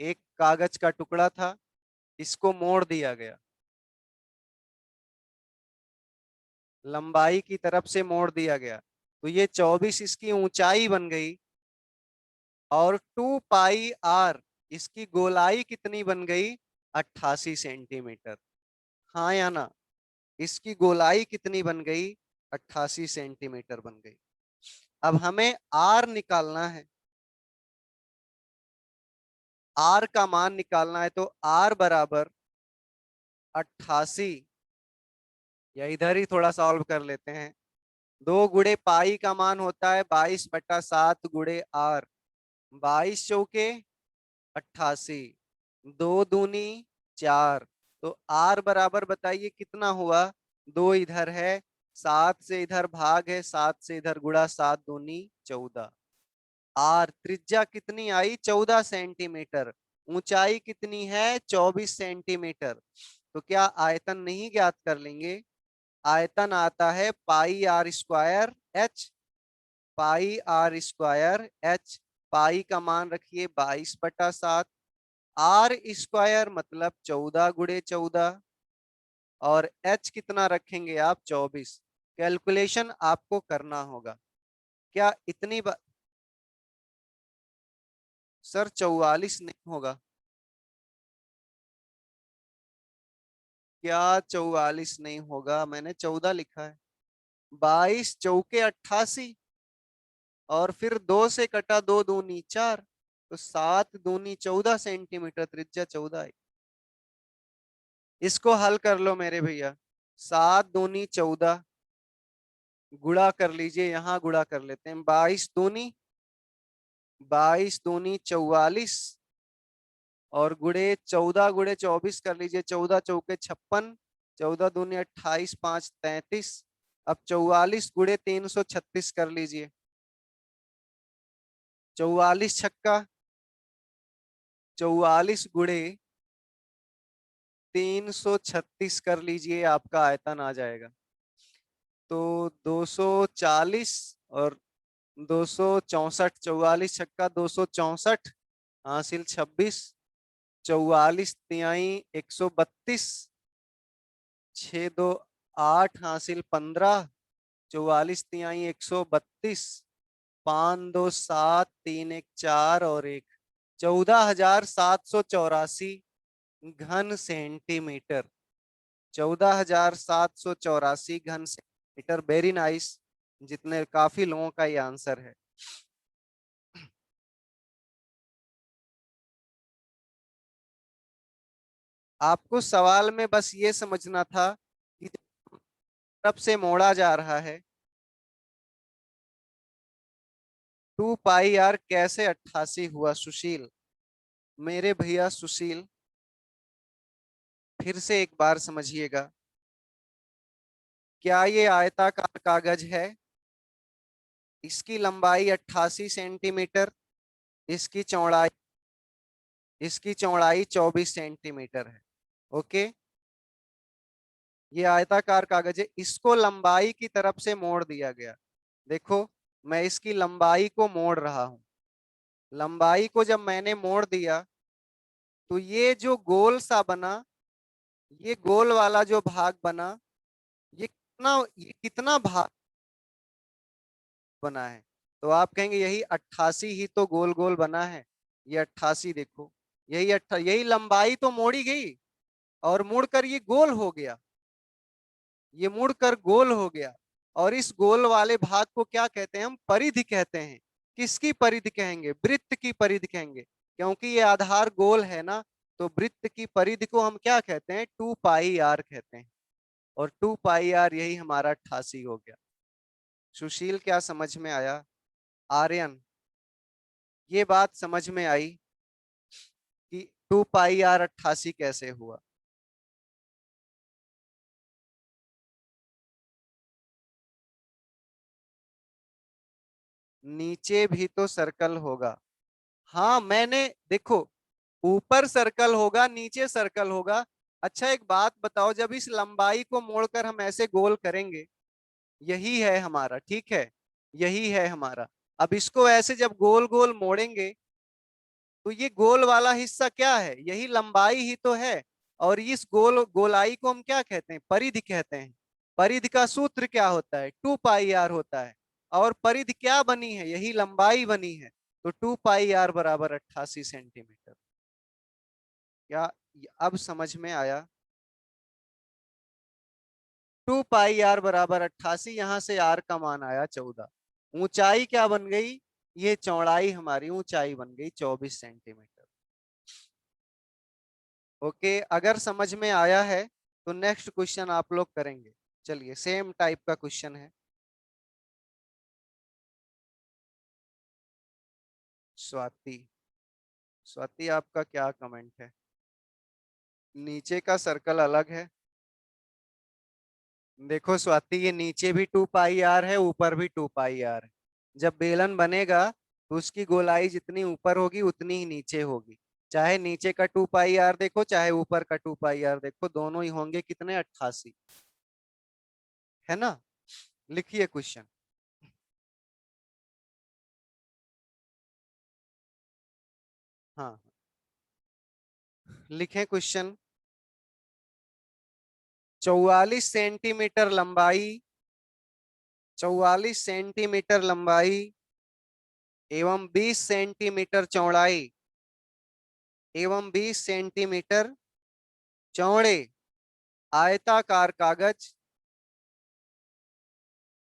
[SPEAKER 1] एक कागज का टुकड़ा था, इसको मोड़ दिया गया, लंबाई की तरफ से मोड़ दिया गया, तो ये 24 इसकी ऊंचाई बन गई। और 2 पाई आर इसकी गोलाई कितनी बन गई? 88 सेंटीमीटर। हाँ या ना? इसकी गोलाई कितनी बन गई? 88 सेंटीमीटर बन गई। अब हमें आर निकालना है, आर का मान निकालना है। तो आर बराबर 88, या इधर ही थोड़ा सॉल्व कर लेते हैं। 2 गुणे पाई का मान होता है 22/7 गुणे आर। 22 चौके 88, 2 दूनी 4। तो आर बराबर बताइए कितना हुआ? 2 इधर है, 7 से इधर भाग है, 7 से इधर गुणा, 7 दूनी 14। आर त्रिज्या कितनी आई? 14 सेंटीमीटर। ऊंचाई कितनी है? 24 सेंटीमीटर। तो क्या आयतन नहीं ज्ञात कर लेंगे? आयतन आता है pi r square h. Pi r square h. Pi का मान रखिए 22/7। आर स्क्वायर मतलब 14 गुणे 14। और एच कितना रखेंगे आप? 24। कैलकुलेशन आपको करना होगा। क्या सर 44 नहीं होगा? क्या 44 नहीं होगा? मैंने 14 लिखा है। 22 चौके 88, और फिर 2 से कटा, 2 दूनी 4। तो 7 दूनी 14 सेंटीमीटर, त्रिज्या 14 है। इसको हल कर लो मेरे भैया। 7 दूनी 14, गुणा कर लीजिए, यहां गुणा कर लेते हैं। 22 दूनी 44, और गुणे 14 गुणे 24 कर लीजिए। 14 चौके 56, 14 दूनी 28, 5 33। अब 44 गुणे 336 कर लीजिए। 44 छक्का 44 गुणे 336 कर लीजिए, आपका आयतन आ जाएगा। तो 240 और 264, 44 छक्का 264, हासिल 26। 44 तिहाई 132, 6 2 8, हासिल 15। 44 तिहाई 132, 5 2 7 3 1 4 और 1, 14,784 घन सेंटीमीटर। 14,784 घन सेंटीमीटर। Very nice. जितने काफी लोगों का ये आंसर है। आपको सवाल में बस ये समझना था कि तरफ से मोड़ा जा रहा है, 2 पाई आर कैसे 88 हुआ? सुशील, मेरे भैया सुशील, फिर से एक बार समझिएगा। क्या ये आयताकार कागज है? इसकी लंबाई 88 सेंटीमीटर, इसकी चौड़ाई इसकी चौड़ाई 24 सेंटीमीटर है। ओके। ये आयताकार कागज है, इसको लंबाई की तरफ से मोड़ दिया गया। देखो, मैं इसकी लंबाई को मोड़ रहा हूं। लंबाई को जब मैंने मोड़ दिया, तो ये जो गोल सा बना, ये गोल वाला जो भाग बना, ये कितना भाग बना है? तो आप कहेंगे यही 88 ही तो गोल गोल बना है। ये 88 देखो, यही लंबाई तो मोड़ी गई, और मुड़कर ये गोल हो गया। ये मुड़कर गोल हो गया। और इस गोल वाले भाग को क्या कहते हैं? हम परिधि कहते हैं। किसकी परिधि कहेंगे? वृत्त की परिधि कहेंगे, क्योंकि ये आधार गोल है ना। तो वृत्त की परिधि को हम क्या कहते हैं? 2 पाई आर कहते हैं। और 2 पाई आर यही हमारा 88 हो गया। सुशील क्या समझ में आया? आर्यन, ये बात समझ में आई कि 2 पाई r 88 कैसे हुआ? नीचे भी तो सर्कल होगा। हाँ मैंने देखो, ऊपर सर्कल होगा, नीचे सर्कल होगा। अच्छा एक बात बताओ, जब इस लंबाई को मोड़कर हम ऐसे गोल करेंगे, यही है हमारा, ठीक है, यही है हमारा। अब इसको ऐसे जब गोल गोल मोड़ेंगे, तो ये गोल वाला हिस्सा क्या है? यही लंबाई ही तो है। और इस गोलाई को हम क्या कहते हैं? परिधि कहते हैं। परिधि का सूत्र क्या होता है? 2 पाई r होता है। और परिधि क्या बनी है? यही लंबाई बनी है। तो 2 पाई r बराबर 88 सेंटीमीटर। क्या अब समझ में आया? 2 पाई r बराबर 88, यहां से r का मान आया 14। ऊंचाई क्या बन गई? ये चौड़ाई हमारी ऊंचाई बन गई 24 सेंटीमीटर। ओके, अगर समझ में आया है तो नेक्स्ट क्वेश्चन आप लोग करेंगे। चलिए, सेम टाइप का क्वेश्चन है। स्वाति, स्वाति आपका क्या कमेंट है? नीचे का सर्कल अलग है। देखो स्वाति, ये नीचे भी 2 पाई r है, ऊपर भी 2 पाई r है। जब बेलन बनेगा तो उसकी गोलाई जितनी ऊपर होगी उतनी ही नीचे होगी। चाहे नीचे का 2 पाई r देखो, चाहे ऊपर का 2 पाई r देखो, दोनों ही होंगे कितने? 88, है ना? लिखिए क्वेश्चन। हाँ, लिखें क्वेश्चन। 44 सेंटीमीटर लंबाई एवं 20 सेंटीमीटर चौड़ाई एवं 20 सेंटीमीटर चौड़े आयताकार कागज,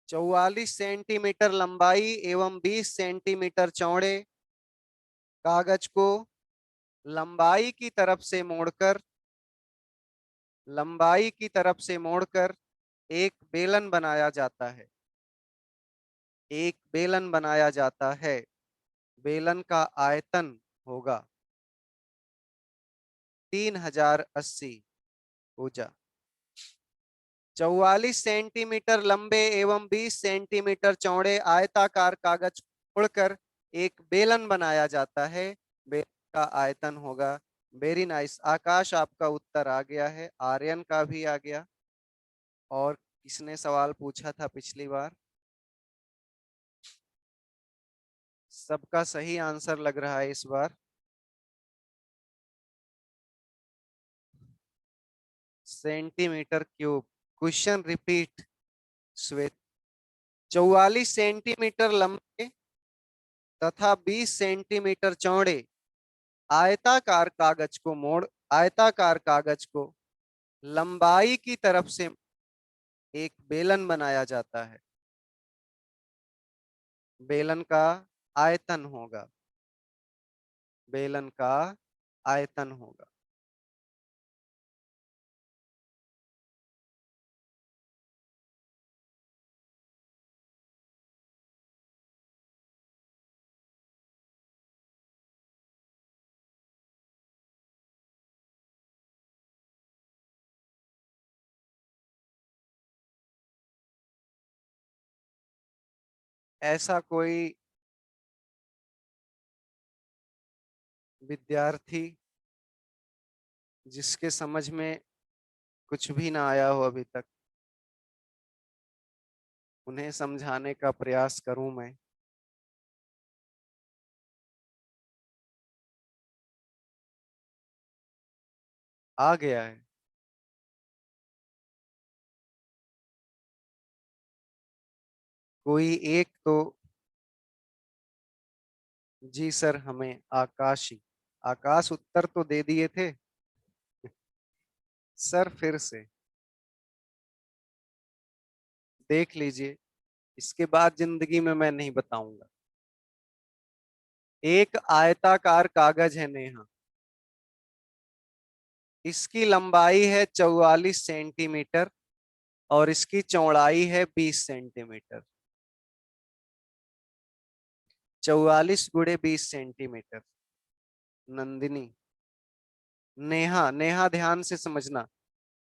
[SPEAKER 1] 44 सेंटीमीटर लंबाई एवं 20 सेंटीमीटर चौड़े कागज को लंबाई की तरफ से मोड़कर, लंबाई की तरफ से मोड़कर एक बेलन बनाया जाता है। एक बेलन बनाया जाता है। बेलन का आयतन होगा 3080 भुजा। 44 सेंटीमीटर लंबे एवं 20 सेंटीमीटर चौड़े आयताकार कागज उड़कर एक बेलन बनाया जाता है। बेलन का आयतन होगा। वेरी नाइस आकाश, आपका उत्तर आ गया है, आर्यन का भी आ गया। और किसने सवाल पूछा था पिछली बार? सबका सही आंसर लग रहा है इस बार। Centimetre cube. Question repeat Shwet. 44 centimetre लंबे तथा 20 सेंटीमीटर चौड़े आयताकार कागज को मोड़, आयताकार कागज को लंबाई की तरफ से एक बेलन बनाया जाता है। बेलन का आयतन होगा, बेलन का आयतन होगा। ऐसा कोई विद्यार्थी जिसके समझ में कुछ भी ना आया हो अभी तक, उन्हें समझाने का प्रयास करूं मैं। आ गया है? कोई एक तो। जी सर, हमें आकाश ही, आकाश उत्तर तो दे दिए थे। सर फिर से देख लीजिए, इसके बाद जिंदगी में मैं नहीं बताऊंगा। एक आयताकार कागज है नेहा, इसकी लंबाई है 44 सेंटीमीटर और इसकी चौड़ाई है 20 सेंटीमीटर। 44 गुणे 20 सेंटीमीटर। नंदिनी, नेहा, नेहा ध्यान से समझना।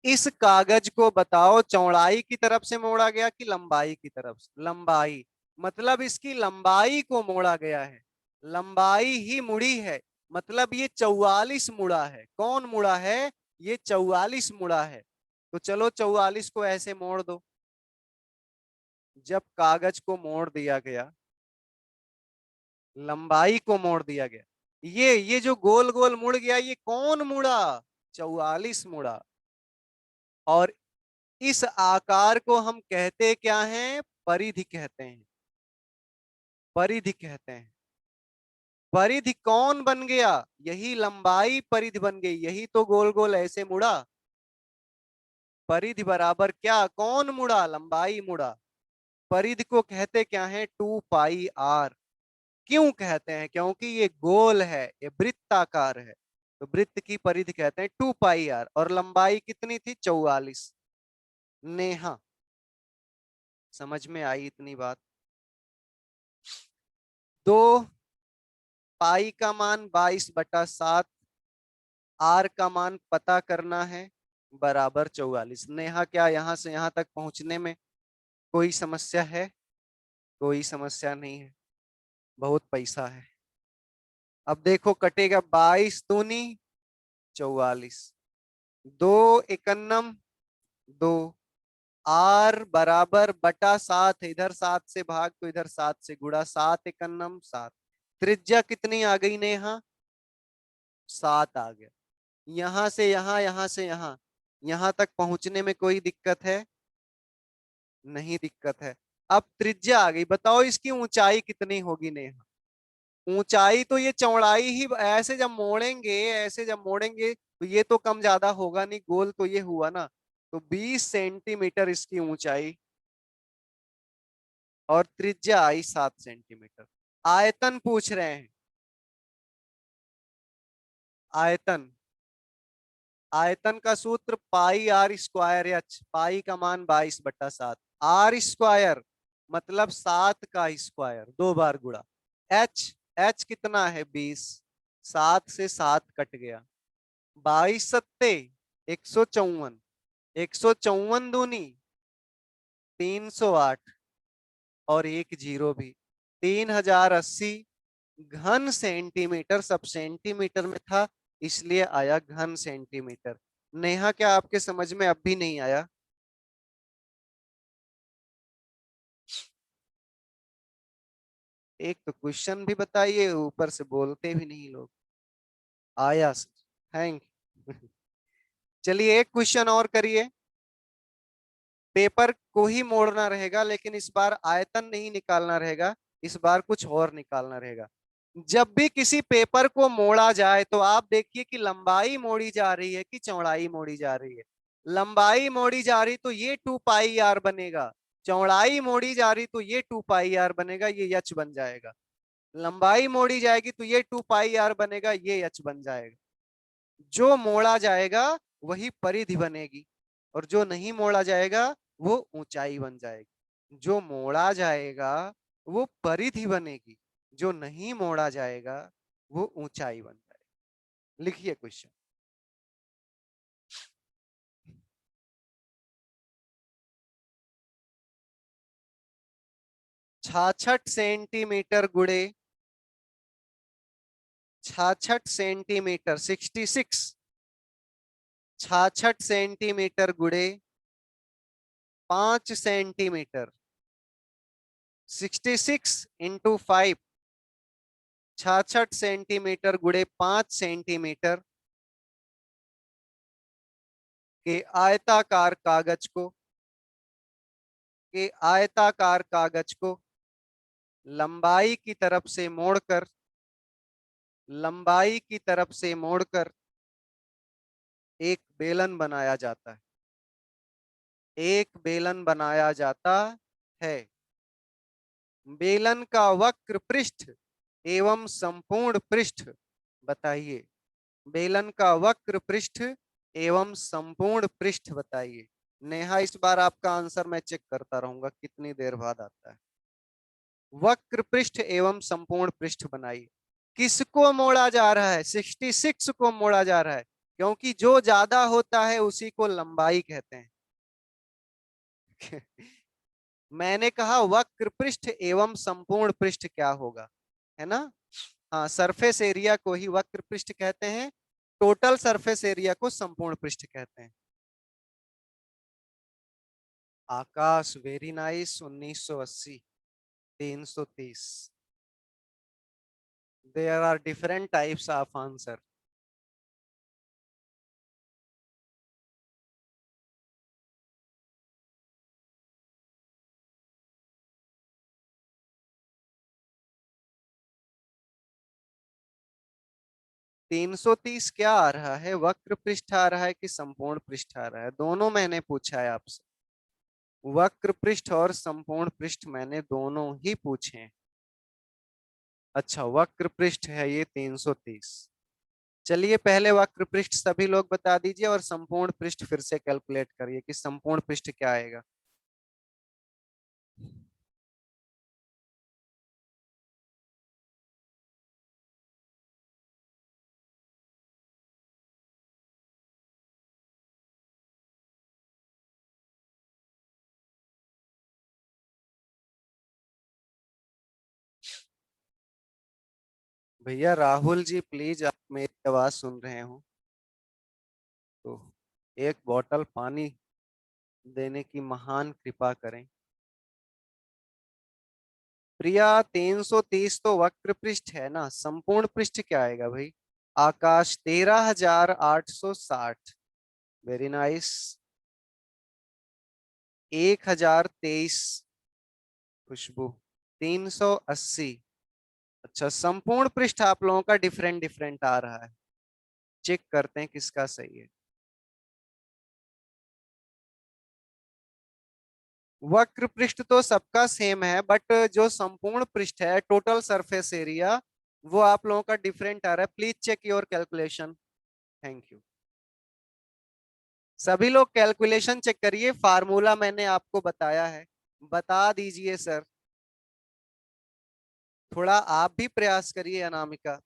[SPEAKER 1] इस कागज को बताओ चौड़ाई की तरफ से मोड़ा गया कि लंबाई की तरफ से? लंबाई, मतलब इसकी लंबाई को मोड़ा गया है, लंबाई ही मुड़ी है, मतलब ये 44 मुड़ा है। कौन मुड़ा है? ये 44 मुड़ा है। तो चलो 44 को ऐसे मोड़ दो। जब कागज को मोड़ दिया गया, लंबाई को मोड़ दिया गया, ये जो गोल गोल मुड़ गया, ये कौन मुड़ा? 44 मुड़ा। और इस आकार को हम कहते क्या हैं? परिधि कहते हैं, परिधि कहते हैं। परिधि कौन बन गया? यही लंबाई परिधि बन गई, यही तो गोल गोल ऐसे मुड़ा। परिधि बराबर क्या? कौन मुड़ा? लंबाई मुड़ा। परिधि को कहते क्या है? 2 पाई आर। क्यों कहते हैं? क्योंकि ये गोल है, ये वृत्ताकार है, तो वृत्त की परिधि कहते हैं 2 पाई आर। और लंबाई कितनी थी? 44। नेहा, समझ में आई इतनी बात? 2 पाई का मान 22/7, आर का मान पता करना है, बराबर 44। नेहा, क्या यहां से यहां तक पहुंचने में कोई समस्या है? कोई समस्या नहीं है, बहुत पैसा है। अब देखो कटेगा, 22 दूनी 44, 2 एकन्नम 2, आर बराबर बटा 7 है, इधर 7 से भाग तो इधर 7 से गुणा, 7 एकन्नम 7। त्रिज्या कितनी आ गई नेहा? 7 आ गया। यहां से यहां, यहां से यहां, यहां तक पहुंचने में कोई दिक्कत है? नहीं दिक्कत है। अब त्रिज्या आ गई, बताओ इसकी ऊंचाई कितनी होगी नेहा? ऊंचाई तो ये चौड़ाई ही, ऐसे जब मोड़ेंगे, ऐसे जब मोड़ेंगे तो ये तो कम ज्यादा होगा नहीं, गोल तो ये हुआ ना। तो 20 सेंटीमीटर इसकी ऊंचाई, और त्रिज्या आई 7 सेंटीमीटर। आयतन पूछ रहे हैं, आयतन। आयतन का सूत्र पाई r²h। पाई का मान 22/7, r², मतलब 7 का स्क्वायर, 2 बार गुणा। h, h कितना है? 20। 7 से 7 कट गया, 22 सत्ते 154, 154 दूनी 308, और एक जीरो भी, 3080 घन सेंटीमीटर। सब सेंटीमीटर में था, इसलिए आया घन सेंटीमीटर। नेहा, क्या आपके समझ में अब भी नहीं आया? एक तो क्वेश्चन भी बताइए, ऊपर से बोलते भी नहीं लोग। आया सर, थैंक यू। चलिए एक क्वेश्चन और करिए। पेपर को ही मोड़ना रहेगा, लेकिन इस बार आयतन नहीं निकालना रहेगा, इस बार कुछ और निकालना रहेगा। जब भी किसी पेपर को मोड़ा जाए तो आप देखिए कि लंबाई मोड़ी जा रही है कि चौड़ाई मोड़ी जा रही है। लंबाई मोड़ी जा रही तो ये 2 पाई आर बनेगा, चौड़ाई मोड़ी जा रही तो ये 2 पाई आर बनेगा, ये एच बन जाएगा। लंबाई मोड़ी जाएगी तो ये 2 पाई आर बनेगा, ये एच बन जाएगा। जो मोड़ा जाएगा वही परिधि बनेगी, और जो नहीं मोड़ा जाएगा वो ऊंचाई बन जाएगी। जो मोड़ा जाएगा वो परिधि बनेगी, जो नहीं मोड़ा जाएगा वो ऊंचाई बन जाएगी। लिखिए क्वेश्चन। 66 सेंटीमीटर गुड़े 66 सेंटीमीटर, 66, 66 सेंटीमीटर गुड़े 5 सेंटीमीटर, 66 × 5, 66 सेंटीमीटर गुड़े 5 सेंटीमीटर के आयताकार कागज को, के आयताकार कागज को लंबाई की तरफ से मोड़कर, लंबाई की तरफ से मोड़कर एक बेलन बनाया जाता है, एक बेलन बनाया जाता है। बेलन का वक्र पृष्ठ एवं संपूर्ण पृष्ठ बताइए। बेलन का वक्र पृष्ठ एवं संपूर्ण पृष्ठ बताइए। नेहा, इस बार आपका आंसर मैं चेक करता रहूंगा कितनी देर बाद आता है। वक्र पृष्ठ एवं संपूर्ण पृष्ठ बनाइए। किसको मोड़ा जा रहा है? 66 को मोड़ा जा रहा है, क्योंकि जो ज्यादा होता है उसी को लंबाई कहते हैं। मैंने कहा वक्र पृष्ठ एवं संपूर्ण पृष्ठ क्या होगा, है ना? हाँ, सरफेस एरिया को ही वक्र पृष्ठ कहते हैं, टोटल सरफेस एरिया को संपूर्ण पृष्ठ कहते हैं। Akash, very nice. 1980, 330। There are different types of answer. 330 क्या आ रहा है? वक्र पृष्ठ आ रहा है कि संपूर्ण पृष्ठ आ रहा है? दोनों मैंने पूछा है आपसे, वक्र पृष्ठ और संपूर्ण पृष्ठ मैंने दोनों ही पूछे हैं। अच्छा, वक्र पृष्ठ है ये 330। चलिए पहले वक्र पृष्ठ सभी लोग बता दीजिए और संपूर्ण पृष्ठ फिर से कैलकुलेट करिए कि संपूर्ण पृष्ठ क्या आएगा। भैया राहुल जी, प्लीज आप मेरी आवाज सुन रहे हो तो एक बोतल पानी देने की महान कृपा करें। प्रिया, 330 तो वक्र पृष्ठ है ना, संपूर्ण पृष्ठ क्या आएगा भाई? आकाश, 13,860। Very nice. 1,023। खुशबू, 380। अच्छा, संपूर्ण पृष्ठ आप लोगों का डिफरेंट डिफरेंट आ रहा है, चेक करते हैं किसका सही है। वक्र पृष्ठ तो सबका सेम है, बट जो संपूर्ण पृष्ठ है, टोटल सरफेस एरिया, वो आप लोगों का डिफरेंट आ रहा है। Please check your calculation. Thank you. सभी लोग कैलकुलेशन चेक करिए, फार्मूला मैंने आपको बताया है, बता दीजिए सर। थोड़ा आप भी प्रयास करिए अनामिका।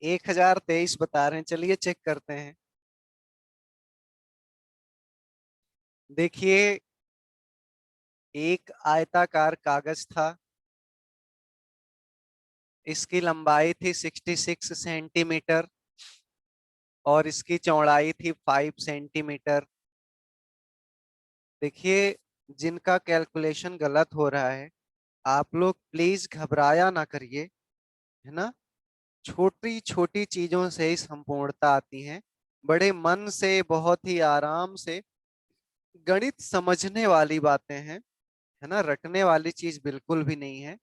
[SPEAKER 1] एक 1023 बता रहे हैं, चलिए चेक करते हैं। देखिए, एक आयताकार कागज था, इसकी लंबाई थी 66 सेंटीमीटर और इसकी चौड़ाई थी 5 सेंटीमीटर। देखिए, जिनका कैलकुलेशन गलत हो रहा है, आप लोग प्लीज घबराया ना करिए, है ना? छोटी छोटी चीजों से ही संपूर्णता आती है। बड़े मन से, बहुत ही आराम से, गणित समझने वाली बातें हैं, है ना? रटने वाली चीज बिल्कुल भी नहीं है।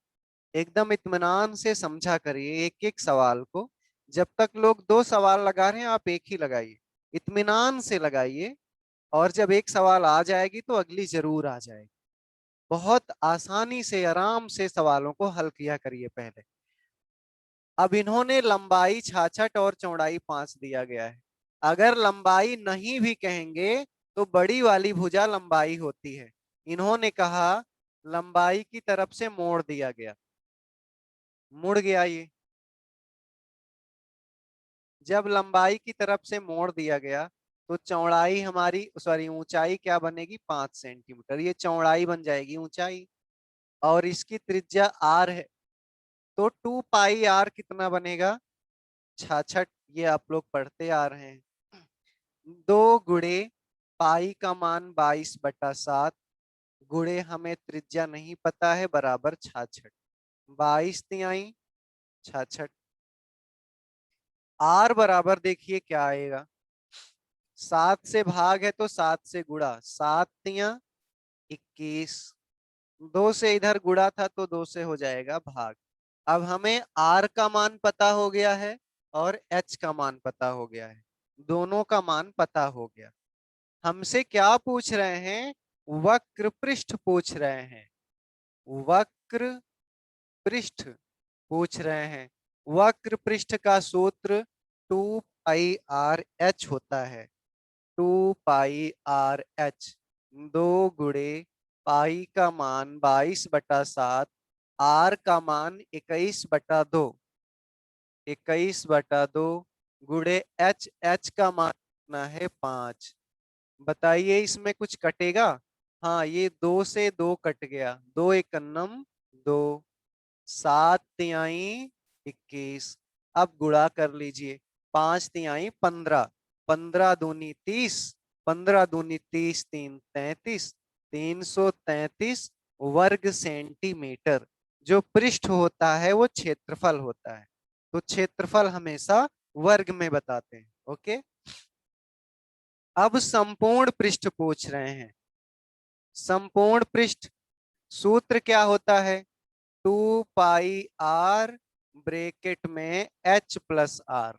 [SPEAKER 1] एकदम इत्मीनान से समझा करिए एक एक सवाल को। जब तक लोग दो सवाल लगा रहे हैं, आप एक ही लगाइए, इत्मीनान से लगाइए, और जब एक सवाल आ जाएगी तो अगली जरूर आ जाएगी। बहुत आसानी से, आराम से सवालों को हल किया करिए पहले। अब इन्होंने लंबाई 66 और चौड़ाई 5 दिया गया है। अगर लंबाई नहीं भी कहेंगे तो बड़ी वाली भुजा लंबाई होती है। इन्होंने कहा लंबाई की तरफ से मोड़ दिया गया, मुड़ गया ये। जब लंबाई की तरफ से मोड़ दिया गया तो चौड़ाई हमारी, सॉरी, ऊंचाई क्या बनेगी? 5 सेंटीमीटर। ये चौड़ाई बन जाएगी ऊंचाई, और इसकी त्रिज्या आर है, तो 2 पाई आर कितना बनेगा? 66। ये आप लोग पढ़ते आ रहे हैं। 2 गुणे पाई का मान 22/7, गुणे हमें त्रिज्या नहीं पता है, बराबर 66। 22 तिहाई 66। आर बराबर देखिए क्या आएगा, 7 से भाग है तो 7 से गुणा, 7 तिया 21। 2 से इधर गुणा था तो 2 से हो जाएगा भाग। अब हमें R का मान पता हो गया है और H का मान पता हो गया है, दोनों का मान पता हो गया। हमसे क्या पूछ रहे हैं? वक्र पृष्ठ पूछ रहे हैं, वक्र पृष्ठ पूछ रहे हैं। वक्र पृष्ठ का सूत्र 2 पाई r h होता है। 2 पाई r h, 2 पाई का मान 22/7, r का मान 21/2, 21/2 गुणे h, h का मान कितना है 5। बताइए इसमें कुछ कटेगा? हाँ, ये 2 से 2 कट गया, 2 एकन्नम 2, 7 तिहाई 21। अब गुणा कर लीजिए, 5 तिहाई 15, 15 दूनी 30, 15 दूनी 30, 3 33, 333 वर्ग सेंटीमीटर जो पृष्ठ होता है वो क्षेत्रफल होता है। तो क्षेत्रफल हमेशा वर्ग में बताते हैं। ओके, अब संपूर्ण पृष्ठ पूछ रहे हैं। संपूर्ण पृष्ठ सूत्र क्या होता है? 2 पाई r ब्रैकेट में h+r,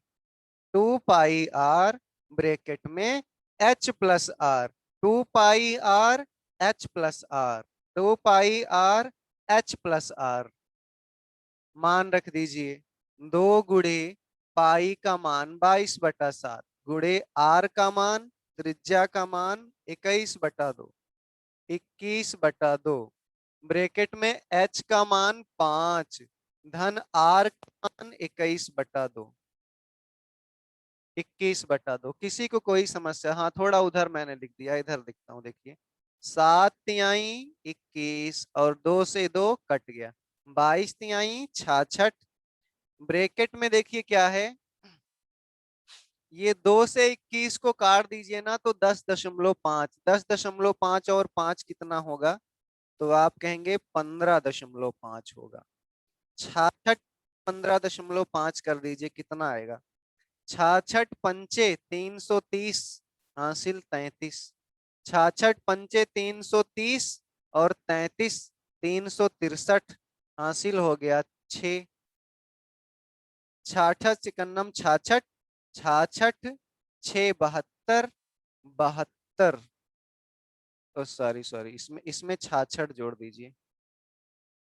[SPEAKER 1] 2 पाई r ब्रैकेट में h+r, 2 पाई r h+r, 2 पाई r h+r। मान रख दीजिए, 2 गुणे पाई का मान 22/7 गुणे r का मान, त्रिज्या का मान 21/2, 21/2 ब्रैकेट में h का मान 5 धन r का मान 21/2, 21/2। किसी को कोई समस्या? हाँ, थोड़ा उधर मैंने लिख दिया, इधर लिखता हूँ। देखिए, 7 तिहाई 21 और 2 से 2 कट गया, 22 तिहाई 66। ब्रैकेट में देखिए क्या है, ये 2 से 21 को काट दीजिए ना तो 10.5, 10.5 और 5 कितना होगा? तो आप कहेंगे 15.5 होगा। 66 15.5 कर दीजिए, कितना आएगा? 66 पंचे 330 हासिल 33, 66 पंचे 330 और 33 363 हासिल हो गया 6। 66 चिकन्नम 66, 66 6 72, 72। ओ सॉरी सॉरी, इसमें इसमें 66 जोड़ दीजिए।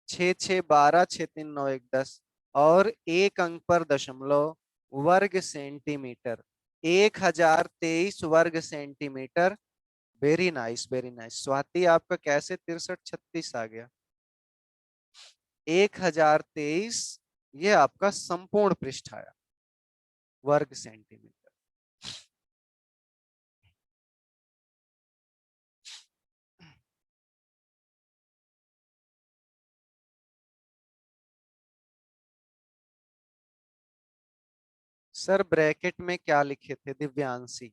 [SPEAKER 1] 6 6 12, 6 3 9 1 10 और एक अंक पर दशमलव, वर्ग सेंटीमीटर, 1023 वर्ग centimetre. Very nice, very nice. Swati, आपका कैसे 63 36 आ गया? 1023, ये आपका संपूर्ण पृष्ठ आया, वर्ग सेंटीमीटर। सर ब्रैकेट में क्या लिखे थे? दिव्यांशी।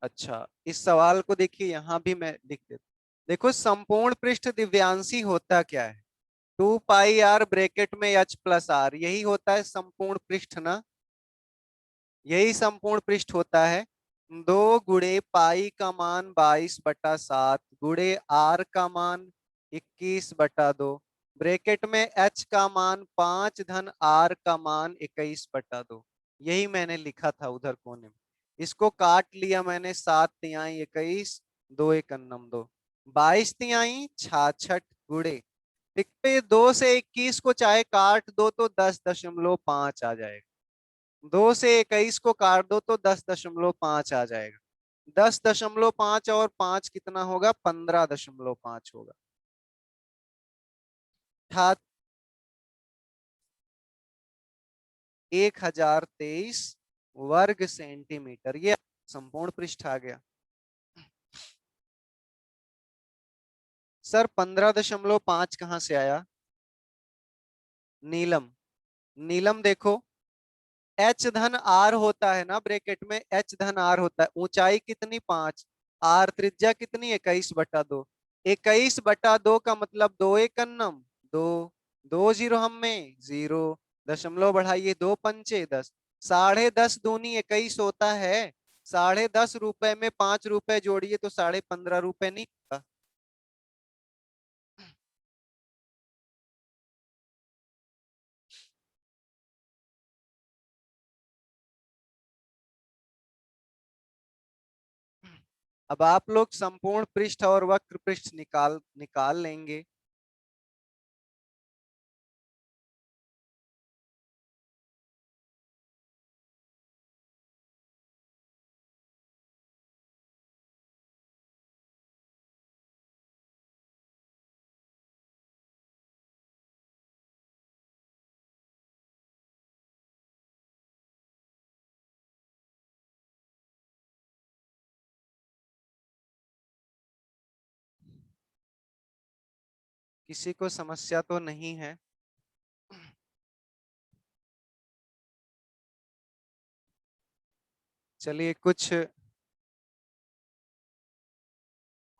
[SPEAKER 1] अच्छा, इस सवाल को देखिए, यहां भी मैं लिख देता। देखो, संपूर्ण पृष्ठ दिव्यांशी होता क्या है? 2 पाई r ब्रैकेट में h+r, यही होता है संपूर्ण पृष्ठ ना, यही संपूर्ण पृष्ठ होता है। 2 गुणे पाई का मान 22/7 गुणे r का मान 21/2 ब्रैकेट में h का मान 5 धन r का मान 21/2। यही मैंने लिखा था उधर कोने में, इसको काट लिया मैंने। 7 तिहाई 21, 2 एकन्नम 2, 22 तिहाई 66 गुणे, देखिए 2 से 21 को चाहे काट दो तो 10.5 आ जाएगा, 2 से 21 को काट दो तो 10.5 आ जाएगा। 10.5 और 5 कितना होगा? 15.5 होगा। 1023 वर्ग सेंटीमीटर, ये संपूर्ण पृष्ठ आ गया। सर 15.5 कहां से आया? नीलम, नीलम देखो, एच धन आर होता है ना ब्रैकेट में, एच धन आर होता है। ऊंचाई कितनी? 5, आर त्रिज्या कितनी? 21/2, 21/2 का मतलब 2 एकन्नम 2, 2 जीरो हम में 0, दशमलव बढ़ाइए, 2 पंचे 10, 10.5 दूनी 21 होता है। ₹10.5 में 5 रुपए जोड़िए तो ₹15.5 नहीं होगा? अब आप लोग संपूर्ण पृष्ठ और वक्र पृष्ठ निकाल निकाल लेंगे। किसी को समस्या तो नहीं है? चलिए कुछ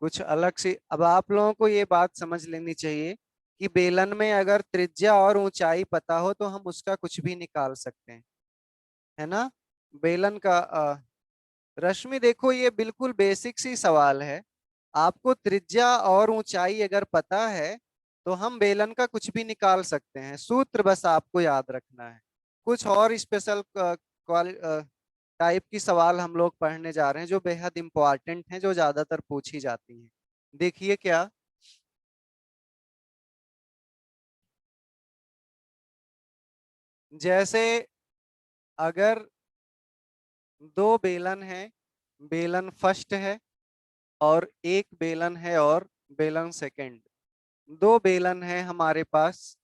[SPEAKER 1] कुछ अलग से। अब आप लोगों को ये बात समझ लेनी चाहिए कि बेलन में अगर त्रिज्या और ऊंचाई पता हो तो हम उसका कुछ भी निकाल सकते हैं, है ना? बेलन का रश्मि देखो, ये बिल्कुल बेसिक सी सवाल है। आपको त्रिज्या और ऊंचाई अगर पता है तो हम बेलन का कुछ भी निकाल सकते हैं, सूत्र बस आपको याद रखना है। कुछ और स्पेशल टाइप की सवाल हम लोग पढ़ने जा रहे हैं जो बेहद इंपॉर्टेंट हैं, जो ज्यादातर पूछी जाती हैं। देखिए क्या, जैसे अगर दो बेलन है, बेलन फर्स्ट है और एक बेलन है और बेलन सेकंड, दो बेलन है हमारे पास।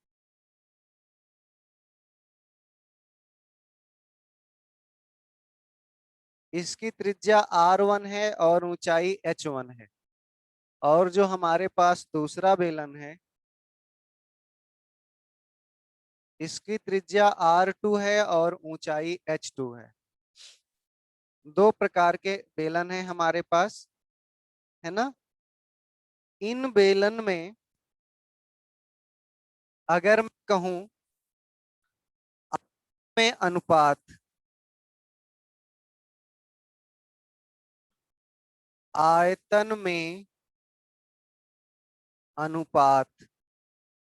[SPEAKER 1] इसकी त्रिज्या R1 है और ऊंचाई H1 है। और जो हमारे पास दूसरा बेलन है, इसकी त्रिज्या R2 है और ऊंचाई H2 है। दो प्रकार के बेलन है हमारे पास, है ना? इन बेलन में अगर मैं कहूं में अनुपात, आयतन में अनुपात,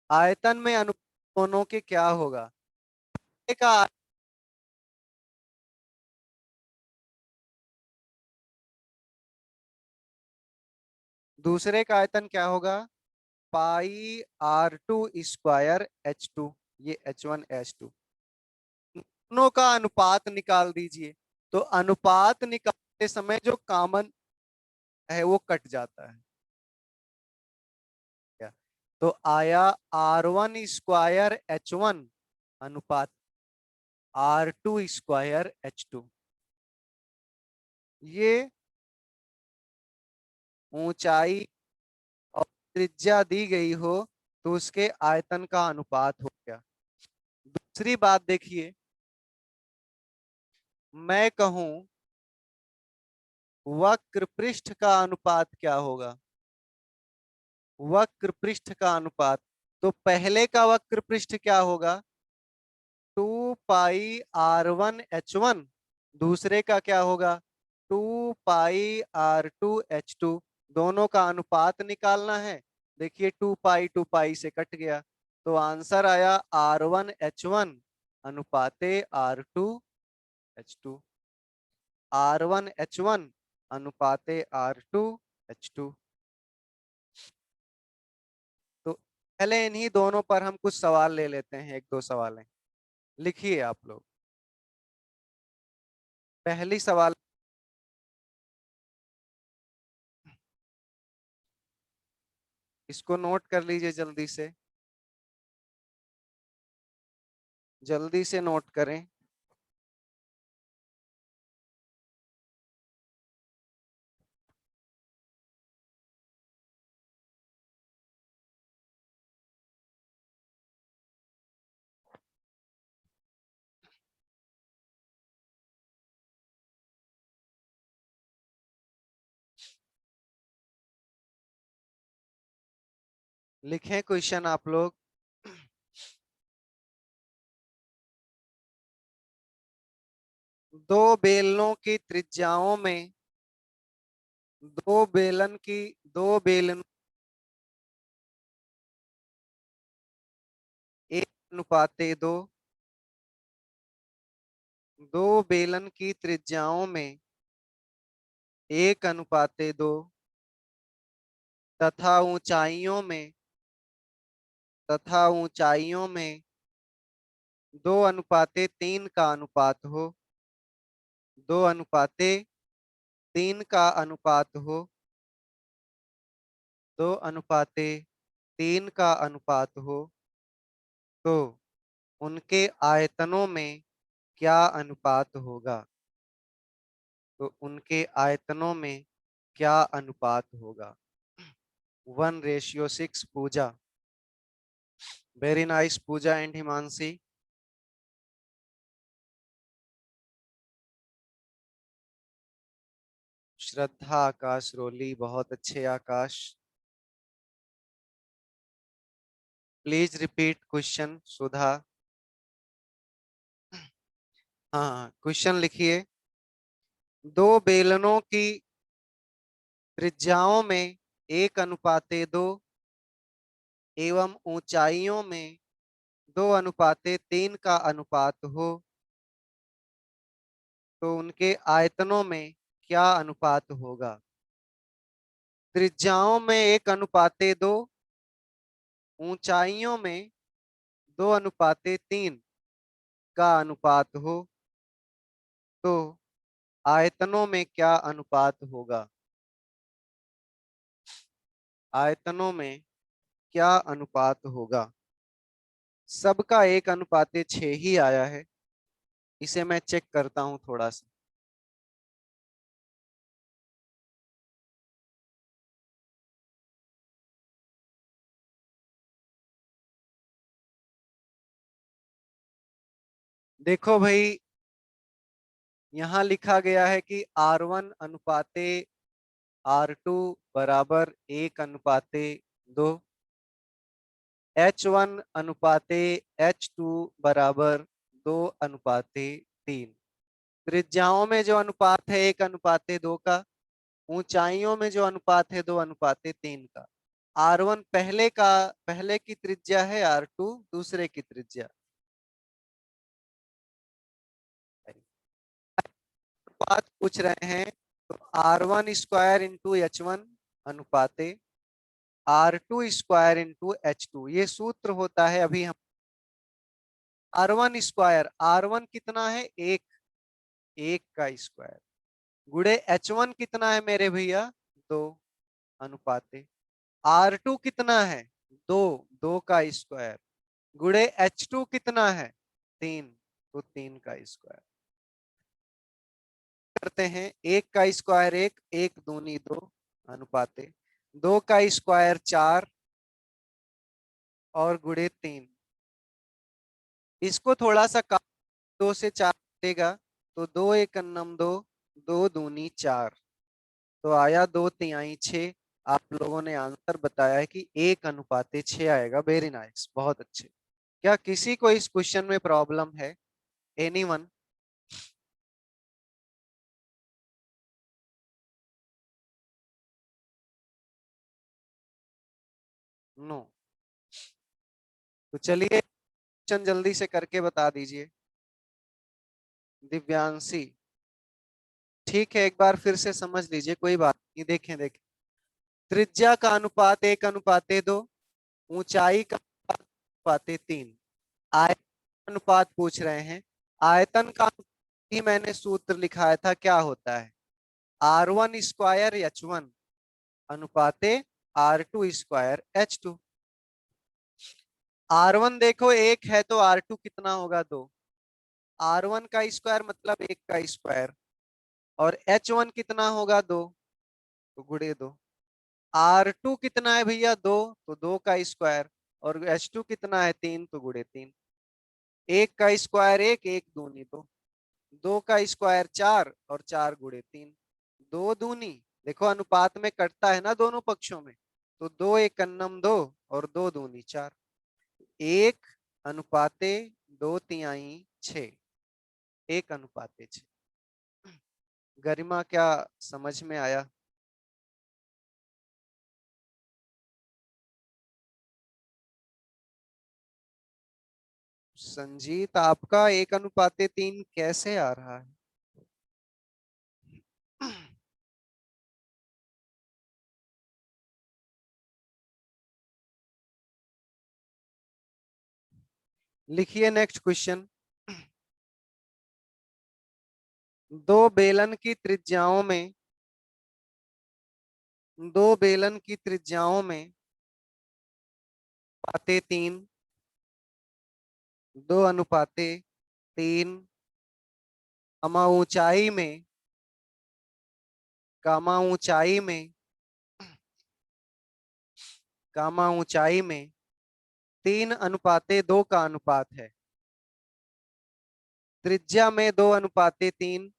[SPEAKER 1] आयतन में अनुपात दोनों के क्या होगा? एक का दूसरे का आयतन क्या होगा? πr2² H2। ये H1 H2 दोनों का अनुपात निकाल दीजिए। तो अनुपात निकालते समय जो कॉमन है वो कट जाता है क्या? तो आया R1² H1 अनुपात R2² H2। ये ऊंचाई और त्रिज्या दी गई हो तो उसके आयतन का अनुपात हो गया। दूसरी बात देखिए, मैं कहूं वक्र पृष्ठ का अनुपात क्या होगा? वक्र पृष्ठ का अनुपात, तो पहले का वक्र पृष्ठ क्या होगा? 2πr1 H1। दूसरे का क्या होगा? 2πr2 H2। दोनों का अनुपात निकालना है। देखिए 2π से कट गया, तो आंसर आया R1 H1 अनुपाते R2 H2। R1 H1 अनुपाते R2 H2। तो पहले इन्हीं दोनों पर हम कुछ सवाल ले लेते हैं, एक दो सवाल हैं। लिखिए आप लोग। पहली सवाल, इसको नोट कर लीजिए जल्दी से, जल्दी से नोट करें। लिखें क्वेश्चन आप लोग। दो बेलनों की त्रिज्याओं में दो बेलन 1:2। दो बेलन की त्रिज्याओं में 1:2 तथा ऊंचाइयों में 2:3 का अनुपात हो। 2:3 का अनुपात हो। 2:3 का अनुपात हो तो उनके आयतनों में क्या अनुपात होगा? तो उनके आयतनों में क्या अनुपात होगा? 1:6। Pooja, very nice Pooja and Himanshi. Shraddha, Akash, Roli, बहुत अच्छे Akash. Please repeat question Sudha. हाँ, क्वेश्चन लिखिए। दो बेलनों की त्रिज्याओं में 1:2 एवं ऊंचाइयों में 2:3 का अनुपात हो तो उनके आयतनों में क्या अनुपात होगा? त्रिज्याओं में 1:2, ऊंचाइयों में 2:3 का अनुपात हो तो आयतनों में क्या अनुपात होगा? आयतनों में क्या अनुपात होगा? सबका 1:6 ही आया है। इसे मैं चेक करता हूं थोड़ा सा। देखो भाई, यहाँ लिखा गया है कि R1:R2 बराबर 1:2। H1:H2 बराबर 2:3। त्रिज्याओं में जो अनुपात है 1:2 का, ऊंचाइयों में जो अनुपात है 2:3 का। R1 पहले की त्रिज्या है, R2 दूसरे की त्रिज्या। अनुपात पूछ रहे हैं तो R1² into H1 अनुपाते R2² into H2, ये सूत्र होता है। अभी हम R1 कितना है? एक, एक का स्क्वायर गुणे H1 कितना है मेरे भैया? दो, अनुपाते R2 कितना है? दो, दो का स्क्वायर गुणे H2 कितना है? तीन, तो तीन का स्क्वायर। करते हैं, एक का स्क्वायर एक, एक दूनी दो, अनुपाते दो का स्क्वायर चार और गुणे तीन। इसको थोड़ा सा कम, दो से चार देगा तो दो एक अन्नम दो, दो दूनी चार, तो आया 2/3। आप लोगों ने आंसर बताया है कि 1:6 आएगा। वेरी नाइस, बहुत अच्छे। क्या किसी को इस क्वेश्चन में प्रॉब्लम है? एनीवन? नो? तो चलिए क्वेश्चन जल्दी से करके बता दीजिए। दिव्यांशी, ठीक है, एक बार फिर से समझ लीजिए, कोई बात नहीं। देखें देखें, त्रिज्या का अनुपात 1:2, ऊंचाई का अनुपात 3, आयतन अनुपात पूछ रहे हैं। आयतन का ही मैंने सूत्र लिखाया था, क्या होता है? R1² H1 अनुपाते R2² H2। R1 देखो एक है तो R2 कितना होगा? दो। R1 का स्क्वायर मतलब एक का स्क्वायर, और H1 कितना होगा? दो, तो गुणे दो। R2 कितना है भैया? दो, तो दो का स्क्वायर, और H2 कितना है? तीन, तो गुणे तीन। एक का स्क्वायर एक, एक दूनी दो, दो का स्क्वायर चार और चार गुणे तीन, दो दूनी। देखो अनुपात में कटता है ना दोनों पक्षों में, तो दो एक अन्नम दो और दो दूनी चार, एक अनुपाते 2/3, 6, 1:6। गरिमा क्या समझ में आया? संजीत, आपका 1:3 कैसे आ रहा है? लिखिए नेक्स्ट क्वेश्चन। दो बेलन की त्रिज्याओं में दो बेलन की त्रिज्याओं में पाते तीन, 2:3, अमा ऊंचाई में कामा ऊंचाई में कामा ऊंचाई में 3:2 का अनुपात है। त्रिज्या में 2:3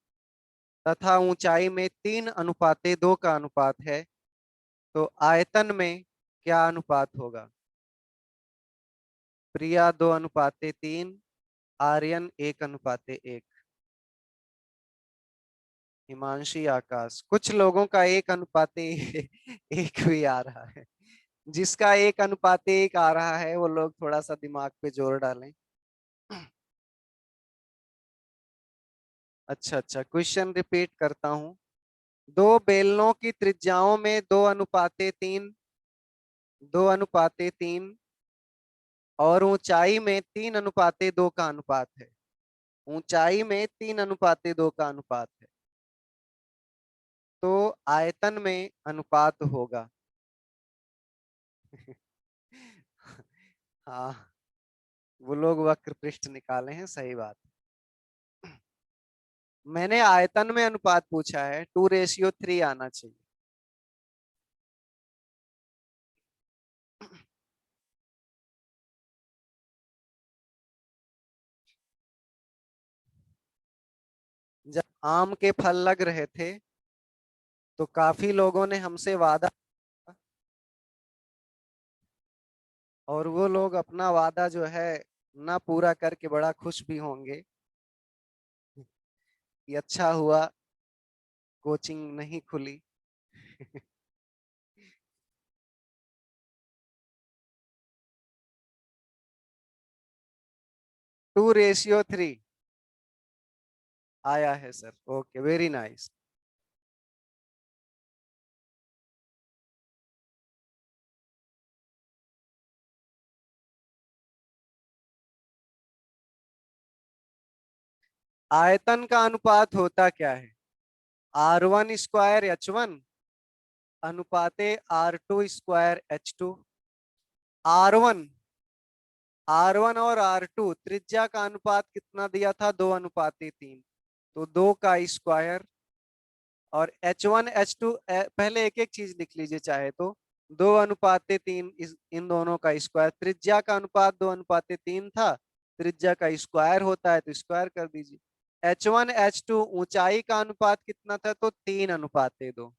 [SPEAKER 1] तथा ऊंचाई में 3:2 का अनुपात है, तो आयतन में क्या अनुपात होगा? प्रिया 2:3, आर्यन 1:1, हिमांशी आकाश। कुछ लोगों का 1:1 भी आ रहा है। जिसका 1:1 आ रहा है वो लोग थोड़ा सा दिमाग पे जोर डालें। अच्छा अच्छा, क्वेश्चन रिपीट करता हूँ। दो बेलनों की त्रिज्याओं में 2:3 और ऊंचाई में 3:2 का अनुपात है। ऊंचाई में 3:2 का अनुपात है, तो आयतन में अनुपात होगा। हाँ, वो लोग वक्र पृष्ठ निकाले हैं, सही बात। मैंने आयतन में अनुपात पूछा है, 2:3 आना चाहिए। जब आम के फल लग रहे थे तो काफी लोगों ने हमसे वादा, और वो लोग अपना वादा जो है ना पूरा करके बड़ा खुश भी होंगे कि अच्छा हुआ कोचिंग नहीं खुली। 2:3 आया है सर। Okay, very nice. आयतन का अनुपात होता क्या है? R1² H1 अनुपाते R2² H2। R1 R1 और R2 त्रिज्या का अनुपात कितना दिया था? 2:3, तो 2 का स्क्वायर। और H1 H2, पहले एक एक चीज लिख लीजिए चाहे तो। 2:3 इन दोनों का स्क्वायर। त्रिज्या का अनुपात 2:3 था, त्रिज्या का स्क्वायर होता है तो स्क्वायर कर दीजिए। H1 H2 ऊंचाई का अनुपात कितना था? तो 3:2।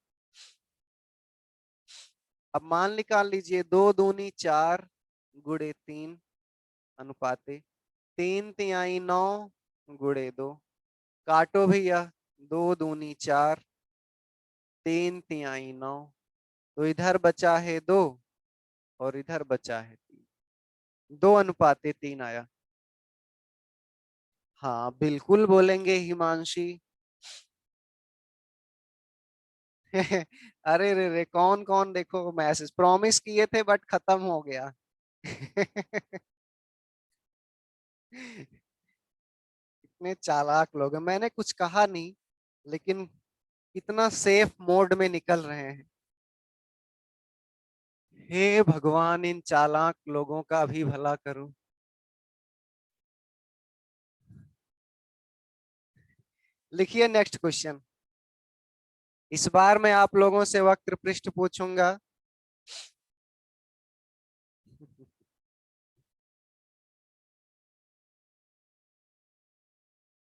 [SPEAKER 1] अब मान निकाल लीजिए, 2×2 = 4 गुणे 3 अनुपाते 3×3 = 9 गुणे 2। काटो भैया, 2×2 = 4, 3×3 = 9, तो इधर बचा है 2 और इधर बचा है 3। 2:3 आया। हाँ बिल्कुल बोलेंगे हिमांशी। अरे रे रे, कौन कौन देखो मैसेज प्रॉमिस किए थे बट खत्म हो गया। इतने चालाक लोग हैं, मैंने कुछ कहा नहीं, लेकिन इतना सेफ मोड में निकल रहे हैं। हे भगवान, इन चालाक लोगों का भी भला करो। लिखिए नेक्स्ट क्वेश्चन। इस बार मैं आप लोगों से वक्र पृष्ठ पूछूंगा।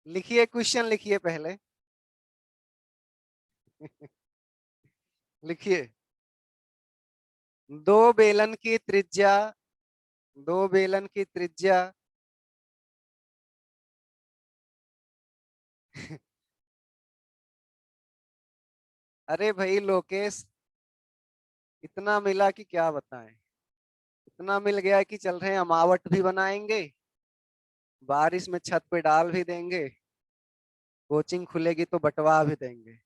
[SPEAKER 1] लिखिए क्वेश्चन, लिखिए पहले। लिखिए। दो बेलन की त्रिज्या दो बेलन की त्रिज्या अरे भाई लोकेश, इतना मिला कि क्या बताएं। इतना मिल गया कि चल रहे हैं, अमावट भी बनाएंगे, बारिश में छत पे डाल भी देंगे, कोचिंग खुलेगी तो बंटवा भी देंगे।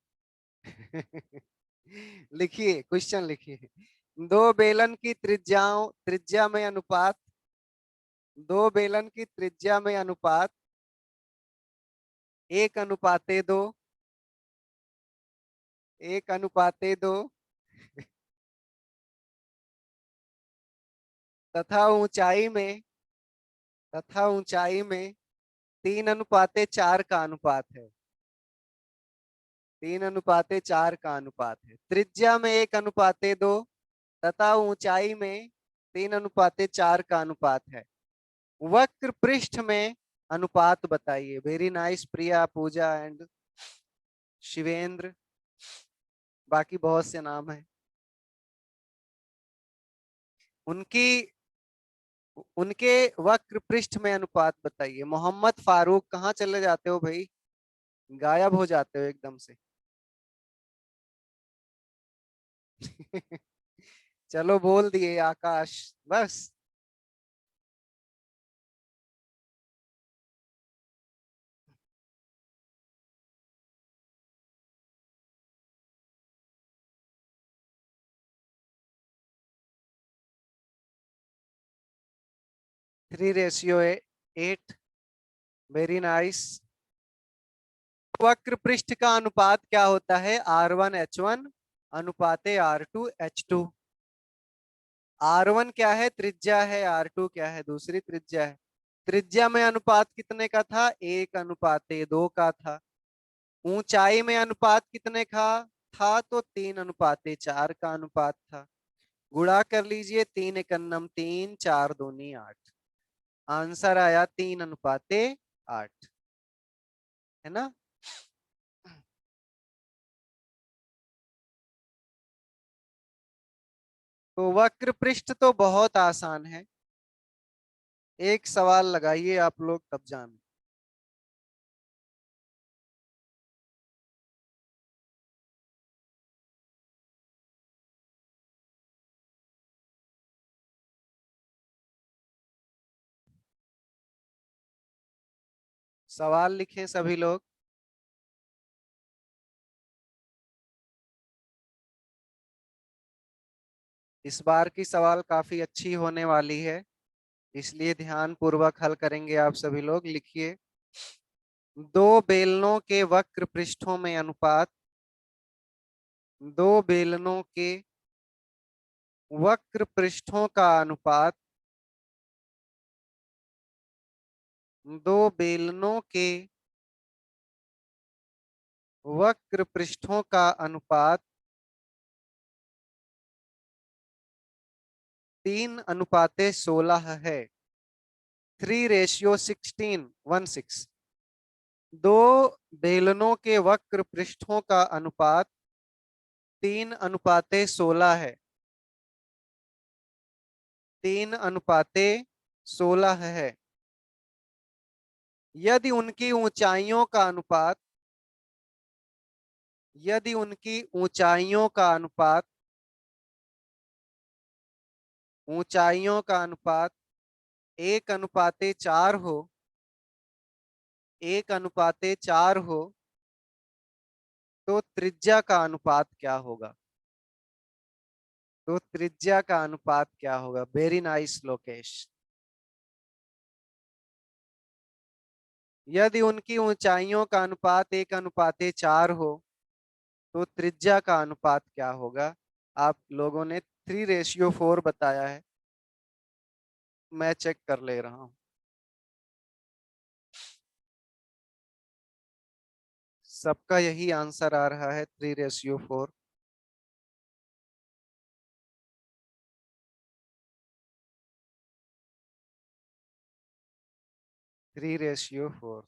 [SPEAKER 1] लिखिए, क्वेश्चन लिखिए। दो बेलन की त्रिज्या में अनुपात, दो बेलन की त्रिज्या में अनुपात 1:2, 1:2 तथा ऊंचाई में, तथा ऊंचाई में 3:4 का अनुपात है, 3:4 का अनुपात है। त्रिज्या में 1:2 तथा ऊंचाई में 3:4 का अनुपात है। वक्र पृष्ठ में अनुपात बताइए। Very nice Priya, Pooja and Shivendra, बाकी बहुत से नाम है उनकी। उनके वक्र पृष्ठ में अनुपात बताइए। मोहम्मद फारूक, कहाँ चले जाते हो भाई, गायब हो जाते हो एकदम से। चलो बोल दिए आकाश, बस। Three ratio 8। Very nice. वक्र पृष्ठ का अनुपात क्या होता है? R1H1 अनुपाते R2H2। R1 क्या है? त्रिज्या है। R2 क्या है? दूसरी त्रिज्या है। त्रिज्या में अनुपात कितने का था? 1:2 का था। ऊंचाई में अनुपात कितने का था? तो 3:4 का अनुपात था। गुणा कर लीजिए, 3 × 1 = 3, 4 × 2 = 8। आंसर आया 3:8, है ना। तो वक्र पृष्ठ तो बहुत आसान है। एक सवाल लगाइए आप लोग, तब जान। सवाल लिखें सभी लोग। इस बार की सवाल काफी अच्छी होने वाली है, इसलिए ध्यान पूर्वक हल करेंगे आप सभी लोग। लिखिए। दो बेलनों के वक्र पृष्ठों में अनुपात, दो बेलनों के वक्र पृष्ठों का अनुपात, दो बेलनों के वक्र पृष्ठों का अनुपात 3:16 है। 3:16, दो बेलनों के वक्र पृष्ठों का अनुपात 3:16 है। 3:16 है। यदि उनकी ऊंचाइयों का अनुपात, यदि उनकी ऊंचाइयों का अनुपात, ऊंचाइयों का अनुपात 1:4 हो, 1:4 हो, तो त्रिज्या का अनुपात क्या होगा? तो त्रिज्या का अनुपात क्या होगा? Very nice Lokesh. यदि उनकी ऊंचाइयों का अनुपात 1:4 हो, तो त्रिज्या का अनुपात क्या होगा? आप लोगों ने 3:4 बताया है, मैं चेक कर ले रहा हूं। सबका यही आंसर आ रहा है, 3:4। 3:4।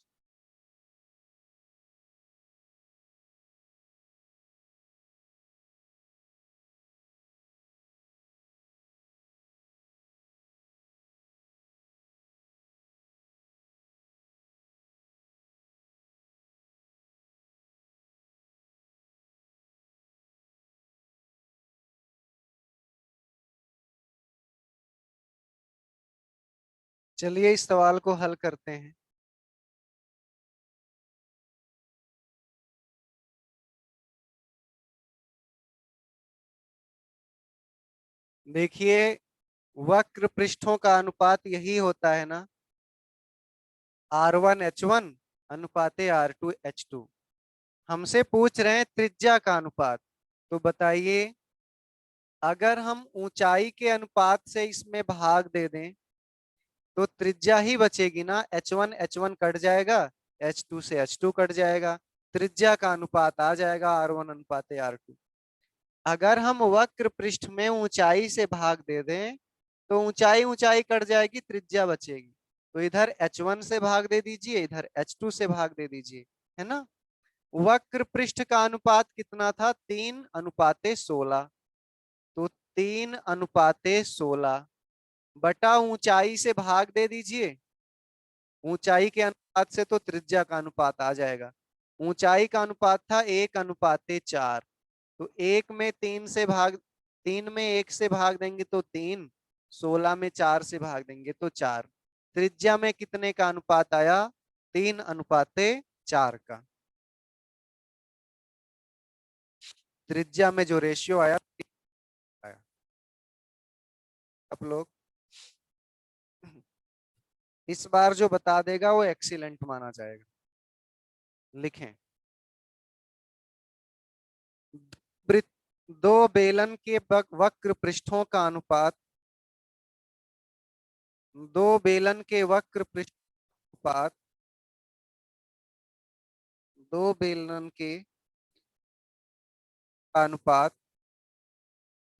[SPEAKER 1] चलिए इस सवाल को हल करते हैं। देखिए, वक्र पृष्ठों का अनुपात यही होता है ना, R1H1 अनुपाते R2H2। हमसे पूछ रहे हैं त्रिज्या का अनुपात। तो बताइए, अगर हम ऊंचाई के अनुपात से इसमें भाग दे दें तो त्रिज्या ही बचेगी ना। H1 कट जाएगा, H2 से H2 कट जाएगा, त्रिज्या का अनुपात आ जाएगा R1 अनुपाते R2। अगर हम वक्र पृष्ठ में ऊंचाई से भाग दे दें तो ऊंचाई ऊंचाई कट जाएगी, त्रिज्या बचेगी। तो इधर H1 से भाग दे दीजिए, इधर H2 से भाग दे दीजिए, है ना। वक्र पृष्ठ का अनुपात कितना था, 3:16। तो 3:16 बटा ऊंचाई से भाग दे दीजिए। ऊंचाई के अनुपात से तो त्रिज्या का अनुपात आ जाएगा। ऊंचाई का अनुपात था 1:4। तो 3 में 1 से भाग देंगे तो 3, 16 में 4 से भाग देंगे तो 4। त्रिज्या में कितने का अनुपात आया, 3:4 का। त्रिज्या में जो रेशियो आया, आया। आप लोग इस बार जो बता देगा वो एक्सीलेंट माना जाएगा। लिखें, दो बेलन के वक्र पृष्ठों का अनुपात, दो बेलन के वक्र पृष्ठ अनुपात, दो बेलन के अनुपात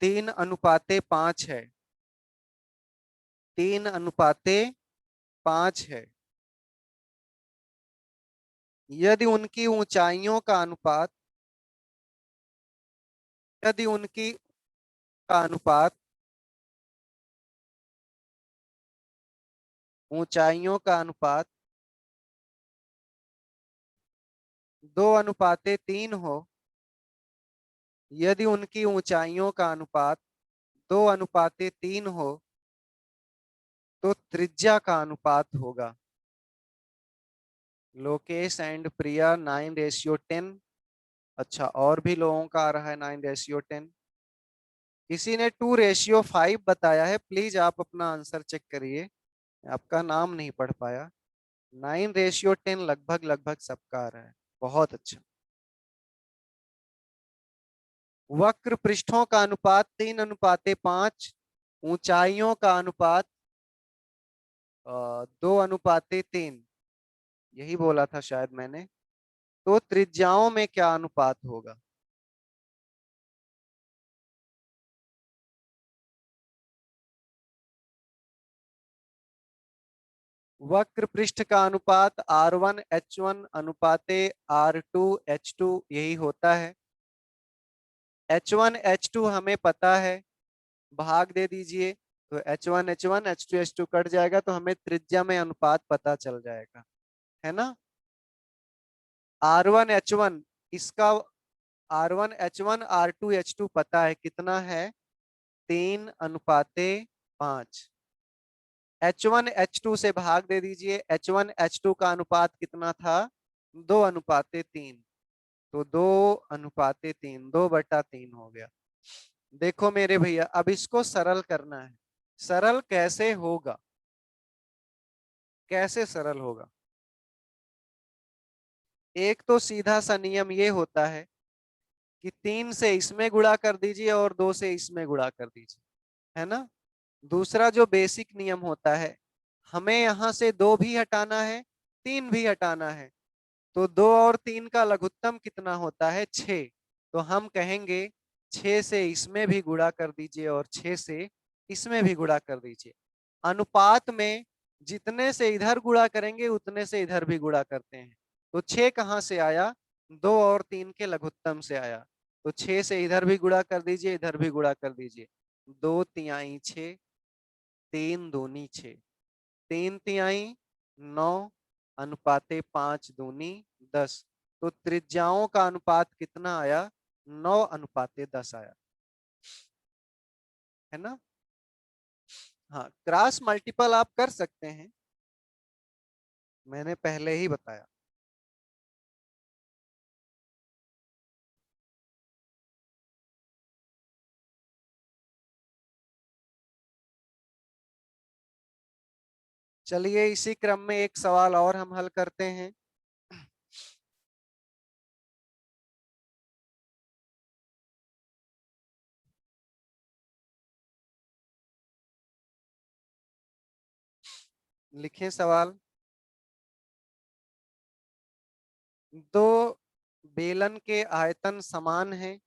[SPEAKER 1] 3:5 है। 3:5 है। यदि उनकी ऊंचाइयों का अनुपात, यदि उनकी का अनुपात ऊंचाइयों का अनुपात 2:3 हो, यदि उनकी ऊंचाइयों का अनुपात 2:3 हो तो त्रिज्या का अनुपात होगा। लोकेश एंड प्रिया 9:10। अच्छा, और भी लोगों का आ रहा है 9:10। किसी ने 2:5 बताया है। प्लीज आप अपना आंसर चेक करिए, आपका नाम नहीं पढ़ पाया। 9:10 लगभग लगभग सबका आ रहा है। बहुत अच्छा। वक्र पृष्ठों का अनुपात 3:5, ऊंचाइयों का अनुपात 2:3, यही बोला था शायद मैंने। तो त्रिज्याओं में क्या अनुपात होगा। वक्र पृष्ठ का अनुपात R1H1 अनुपाते R2H2 यही होता है। H1H2 हमें पता है, भाग दे दीजिए तो H1H1 H2H2 कट जाएगा, तो हमें त्रिज्या में अनुपात पता चल जाएगा, है ना। R1H1 इसका, R1H1 R2H2 पता है कितना है, 3:5। H1H2 से भाग दे दीजिए। H1H2 का अनुपात कितना था, 2:3। तो 2:3, 2/3 हो गया। देखो मेरे भैया, अब इसको सरल करना है। सरल कैसे होगा, कैसे सरल होगा। एक तो सीधा सा नियम ये होता है कि 3 से इसमें गुणा कर दीजिए और 2 से इसमें गुणा कर दीजिए, है ना। दूसरा जो बेसिक नियम होता है, हमें यहां से 2 भी हटाना है, 3 भी हटाना है। तो 2 और 3 का लघुत्तम कितना होता है, 6। तो हम कहेंगे 6 से इसमें भी गुणा कर दीजिए और 6 से इसमें भी गुणा कर दीजिए। अनुपात में जितने से इधर गुणा करेंगे उतने से इधर भी गुणा करते हैं। तो 6 कहां से आया, 2 और 3 के लघुत्तम से आया। तो 6 से इधर भी गुणा कर दीजिए, इधर भी गुणा कर दीजिए। 2 तिहाई 6, 3 दूनी 6, 3 तिहाई 9, अनुपाते 5 दूनी 10। तो त्रिज्याओं का अनुपात कितना आया, 9:10 आया, है ना। हाँ, क्रॉस मल्टीपल आप कर सकते हैं, मैंने पहले ही बताया। चलिए इसी क्रम में एक सवाल और हम हल करते हैं। लिखें सवाल। दो बेलन के आयतन समान हैं।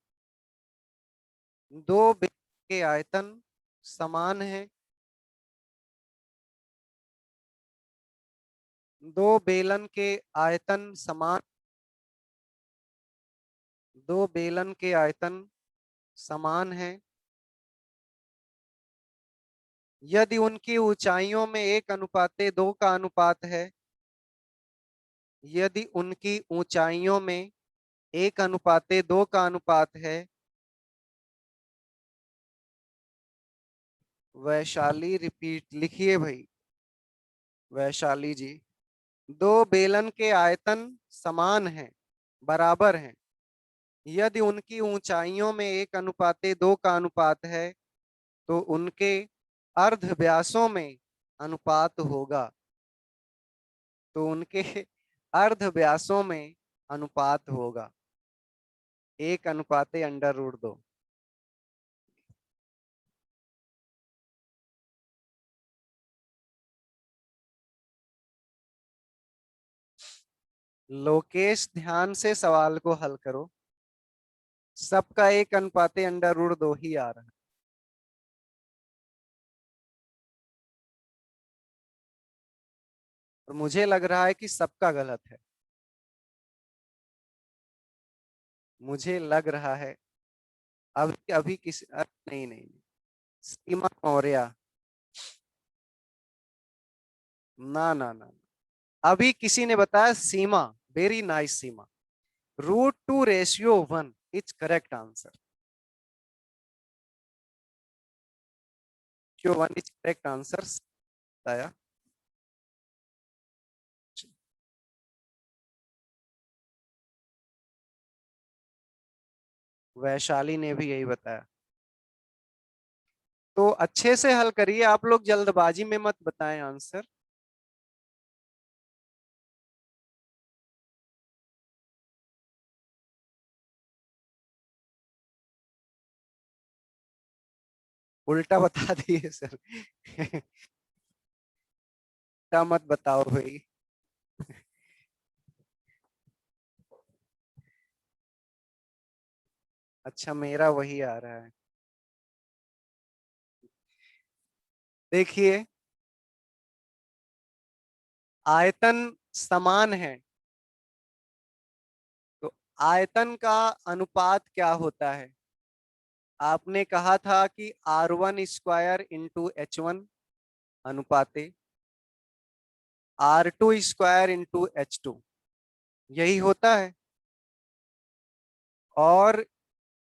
[SPEAKER 1] दो बेलन के आयतन समान हैं। दो बेलन के आयतन समान। दो बेलन के आयतन समान हैं यदि उनकी ऊंचाइयों में 1:2 का अनुपात है। यदि उनकी ऊंचाइयों में 1:2 का अनुपात है। वैशाली रिपीट लिखिए भाई। वैशाली जी, दो बेलन के आयतन समान हैं, बराबर हैं। यदि उनकी ऊंचाइयों में 1:2 का अनुपात है तो उनके अर्ध व्यासों में अनुपात होगा। तो उनके अर्ध व्यासों में अनुपात होगा 1:√2। लोकेश ध्यान से सवाल को हल करो। सबका 1:√2 ही आ रहा है। और मुझे लग रहा है कि सबका गलत है। मुझे लग रहा है अभी अभी किसी नहीं नहीं नहीं। सीमा मौर्य। ना ना ना, अभी किसी ने बताया Seema. Very nice Seema. √2:1 is correct answer. क्यों 1 इज करेक्ट आंसर बताया। वैशाली ने भी यही बताया। तो अच्छे से हल करिए आप लोग, जल्दबाजी में मत बताएं आंसर। उल्टा बता दिए सर। उल्टा मत बताओ भाई। अच्छा, मेरा वही आ रहा है। देखिए, आयतन समान है तो आयतन का अनुपात क्या होता है। आपने कहा था कि R1² × H1 अनुपाते R2² × H2, यही होता है। और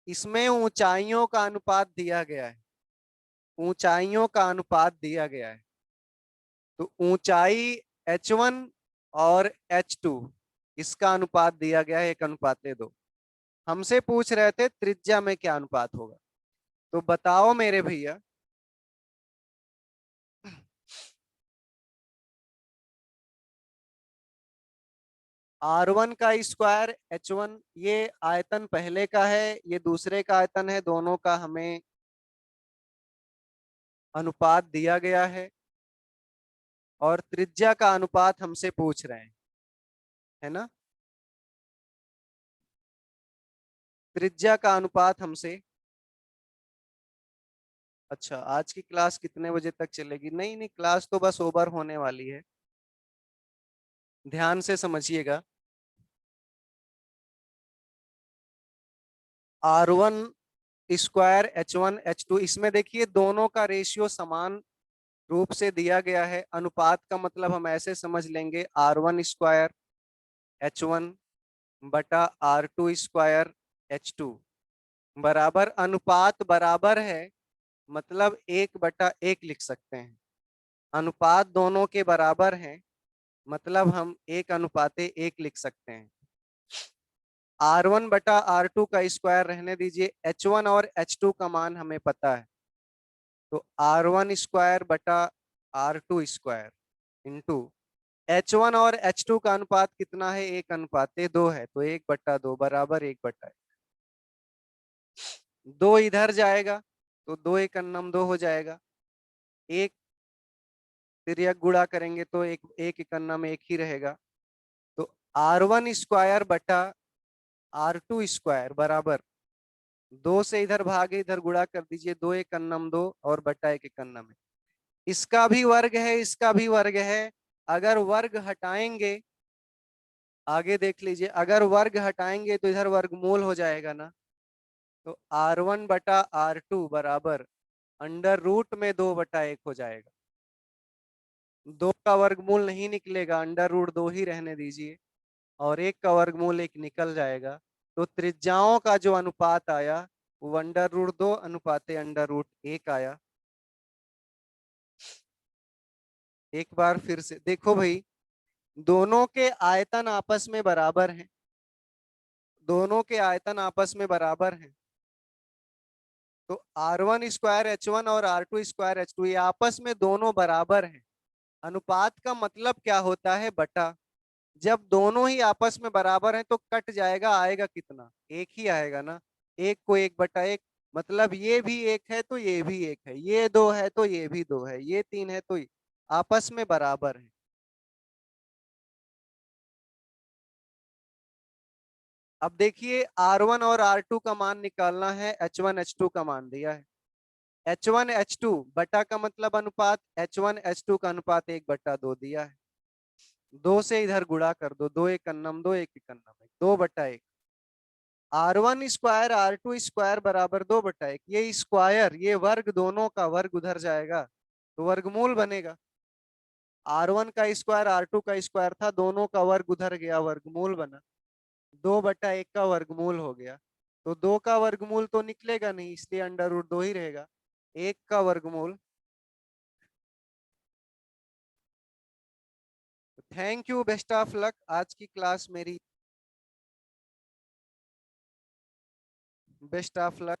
[SPEAKER 1] इसमें ऊंचाइयों का अनुपात दिया गया है। ऊंचाइयों का अनुपात दिया गया है। तो ऊंचाई H1 और H2, इसका अनुपात दिया गया है 1:2। हमसे पूछ रहे थे त्रिज्या में क्या अनुपात होगा। तो बताओ मेरे भैया। R1² H1, ये आयतन पहले का है, ये दूसरे का आयतन है, दोनों का हमें अनुपात दिया गया है। और त्रिज्या का अनुपात हमसे पूछ रहे हैं, है ना। त्रिज्या का अनुपात हमसे। अच्छा, आज की क्लास कितने बजे तक चलेगी। नहीं नहीं, क्लास तो बस ओवर होने वाली है। ध्यान से समझिएगा। R1² H1 H2, इसमें देखिए दोनों का रेशियो समान रूप से दिया गया है। अनुपात का मतलब हम ऐसे समझ लेंगे R1² H1 बटा R2² H2 बराबर अनुपात बराबर है मतलब 1/1 लिख सकते हैं। अनुपात दोनों के बराबर हैं, मतलब हम 1:1 लिख सकते हैं। R1/R2 का स्क्वायर रहने दीजिए, H1 और H2 का मान हमें पता है, तो R1 स्क्वायर/R2 स्क्वायर इंटू H1 और H2 का अनुपात कितना है, 1:2 है, तो 1/2 बराबर 1/1। दो इधर जाएगा तो 2 × 2 हो जाएगा, एक तिर्यक गुणा करेंगे तो एक एक इकन्ना में एक ही रहेगा, तो R1 स्क्वायर/R2 स्क्वायर बराबर 2 से इधर भागे, इधर गुणा कर दीजिए, 2 × 2 और बटा 1 × में। इसका भी वर्ग है, इसका भी वर्ग है। अगर वर्ग हटाएंगे, आगे देख लीजिए, अगर वर्ग हटाएंगे तो इधर वर्गमूल हो जाएगा ना, तो R1/R2 बराबर √2/1 हो जाएगा। 2 का वर्गमूल नहीं निकलेगा, √2 ही रहने दीजिए, और 1 का वर्गमूल 1 निकल जाएगा, तो त्रिज्याओं का जो अनुपात आया वो √2:1 आया। एक बार फिर से देखो भाई, दोनों के आयतन आपस में बराबर हैं, दोनों के आयतन आपस में बराबर हैं, तो R1 स्क्वायर H1 और R2 स्क्वायर H2 ये आपस में दोनों बराबर हैं। अनुपात का मतलब क्या होता है, बटा। जब दोनों ही आपस में बराबर हैं तो कट जाएगा, आएगा कितना, एक ही आएगा ना, 1 को 1/1, मतलब ये भी 1 है तो ये भी 1 है, ये 2 है तो ये भी 2 है, ये 3 है तो आपस में बराबर है। अब देखिए, R1 और R2 का मान निकालना है, H1 H2 का मान दिया है, H1 H2 बटा का मतलब अनुपात, H1 H2 का अनुपात 1/2 दिया है, 2 से इधर गुणा कर दो, 2 × 2 1 × 2/1, R1 स्क्वायर/R2 स्क्वायर बराबर 2/1। ये स्क्वायर, ये वर्ग, दोनों का वर्ग उधर जाएगा तो वर्गमूल बनेगा। R1 का स्क्वायर R2 का स्क्वायर था, दोनों का वर्ग उधर गया, वर्गमूल बना, 2/1 का वर्गमूल हो गया, तो 2 का वर्गमूल तो निकलेगा नहीं, इसलिए √2 ही रहेगा, 1 का वर्गमूल। Thank you, best of luck. आज की क्लास मेरी, बेस्ट ऑफ लक।